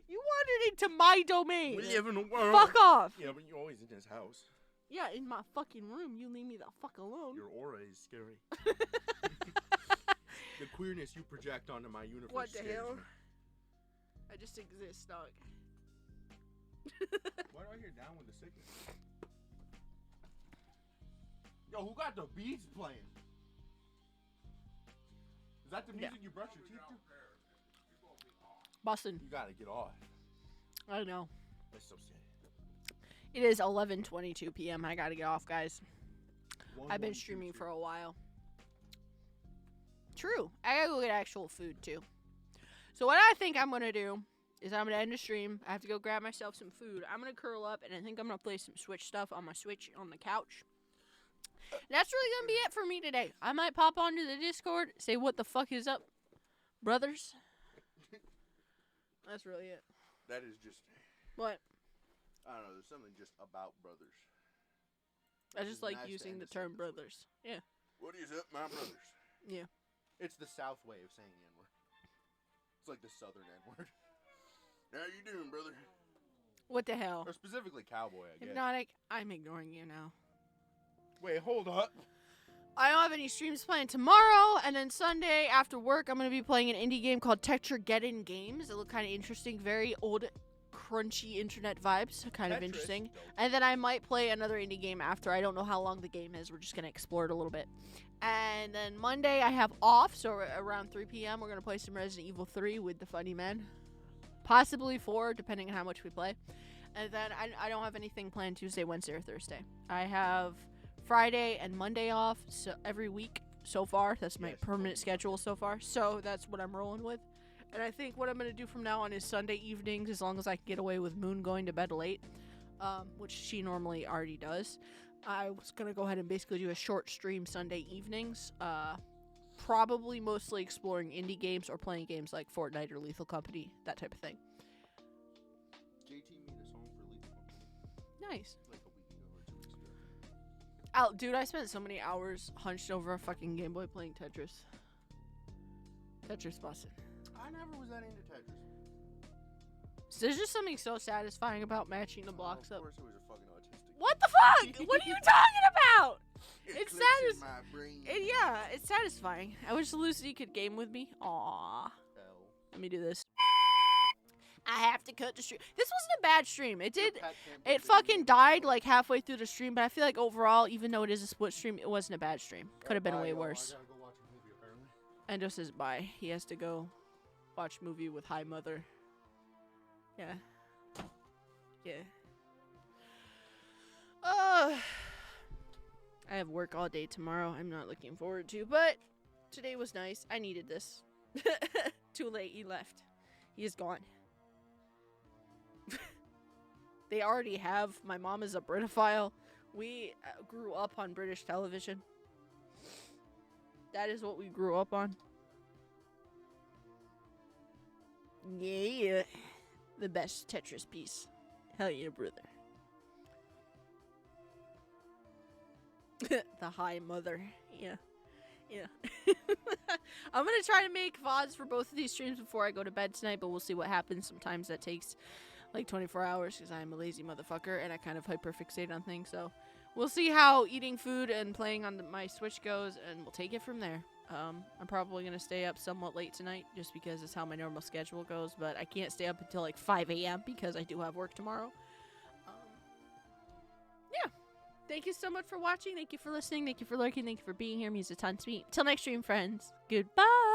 Speaker 1: You wandered into my domain.
Speaker 10: We live in a world.
Speaker 1: Fuck off.
Speaker 10: Yeah, but you're always in his house.
Speaker 1: Yeah, in my fucking room. You leave me the fuck alone.
Speaker 10: Your aura is scary. The queerness you project onto my universe.
Speaker 1: What the
Speaker 10: scares
Speaker 1: hell?
Speaker 10: me.
Speaker 1: I just exist, dog.
Speaker 10: Why do I hear down with the sickness? Yo, who got the beats playing? Is that the music you brush your teeth to?
Speaker 1: Bustin'.
Speaker 10: You gotta get off.
Speaker 1: I know.
Speaker 10: That's so sad.
Speaker 1: It is 11:22 p.m. I gotta get off, guys. I've been streaming for a while. True. I gotta go get actual food, too. So what I think I'm gonna do is I'm gonna end the stream. I have to go grab myself some food. I'm gonna curl up, and I think I'm gonna play some Switch stuff on my Switch on the couch. That's really gonna be it for me today. I might pop onto the Discord, say what the fuck is up, brothers. That's really it.
Speaker 10: That is just...
Speaker 1: What?
Speaker 10: I don't know, there's something just about brothers.
Speaker 1: I just like using the term brothers. Yeah.
Speaker 10: What is up, my brothers?
Speaker 1: Yeah.
Speaker 10: It's the South way of saying the N-word. It's like the Southern N-word. How you doing, brother?
Speaker 1: What the hell?
Speaker 10: Or specifically cowboy, I guess.
Speaker 1: Hypnotic, I'm ignoring you now.
Speaker 10: Wait, hold up.
Speaker 1: I don't have any streams planned tomorrow, and then Sunday after work, I'm going to be playing an indie game called Tetrageddon Games. It looked kind of interesting, very old, crunchy internet vibes, kind of interesting. And then I might play another indie game after. I don't know how long the game is. We're just going to explore it a little bit. And then Monday I have off, so around 3 p.m. we're going to play some Resident Evil 3 with the funny men. Possibly 4, depending on how much we play. And then I don't have anything planned Tuesday, Wednesday, or Thursday. I have Friday and Monday off so every week so far. That's my permanent schedule so far. So that's what I'm rolling with. And I think what I'm going to do from now on is Sunday evenings, as long as I can get away with Moon going to bed late, which she normally already does. I was going to go ahead and basically do a short stream Sunday evenings, probably mostly exploring indie games or playing games like Fortnite or Lethal Company, that type of thing.
Speaker 10: JT made a song for Lethal Company.
Speaker 1: Nice.
Speaker 10: Like a week ago or 2 weeks ago.
Speaker 1: Oh, dude, I spent so many hours hunched over a fucking Game Boy playing Tetris. Tetris busted.
Speaker 10: I never was that into Tetris.
Speaker 1: So there's just something so satisfying about matching the blocks up.
Speaker 10: Of course it was a fucking autistic.
Speaker 1: What the fuck? What are you talking about? It's
Speaker 10: clicks in my brain.
Speaker 1: Yeah, it's satisfying. I wish Lucy could game with me. Aww. Let me do this. I have to cut the stream. This wasn't a bad stream. It fucking died like halfway through the stream, but I feel like overall, even though it is a split stream, it wasn't a bad stream. Could have been way worse.
Speaker 11: I gotta go watch a movie, apparently.
Speaker 1: Endo says bye. He has to go watch movie with Hi Mother. Yeah. Yeah. I have work all day tomorrow. I'm not looking forward to, but today was nice. I needed this. Too late. He left. He is gone. They already have. My mom is a Britophile. We grew up on British television. That is what we grew up on. Yeah. The best Tetris piece. Hell yeah, brother. The High Mother. Yeah. Yeah. I'm going to try to make VODs for both of these streams before I go to bed tonight, but we'll see what happens. Sometimes that takes like 24 hours because I'm a lazy motherfucker and I kind of hyperfixate on things. So we'll see how eating food and playing on my Switch goes, and we'll take it from there. I'm probably going to stay up somewhat late tonight just because it's how my normal schedule goes, but I can't stay up until like 5 a.m. because I do have work tomorrow. Yeah. Thank you so much for watching. Thank you for listening. Thank you for lurking. Thank you for being here. It means a ton to me. Till next stream, friends. Goodbye.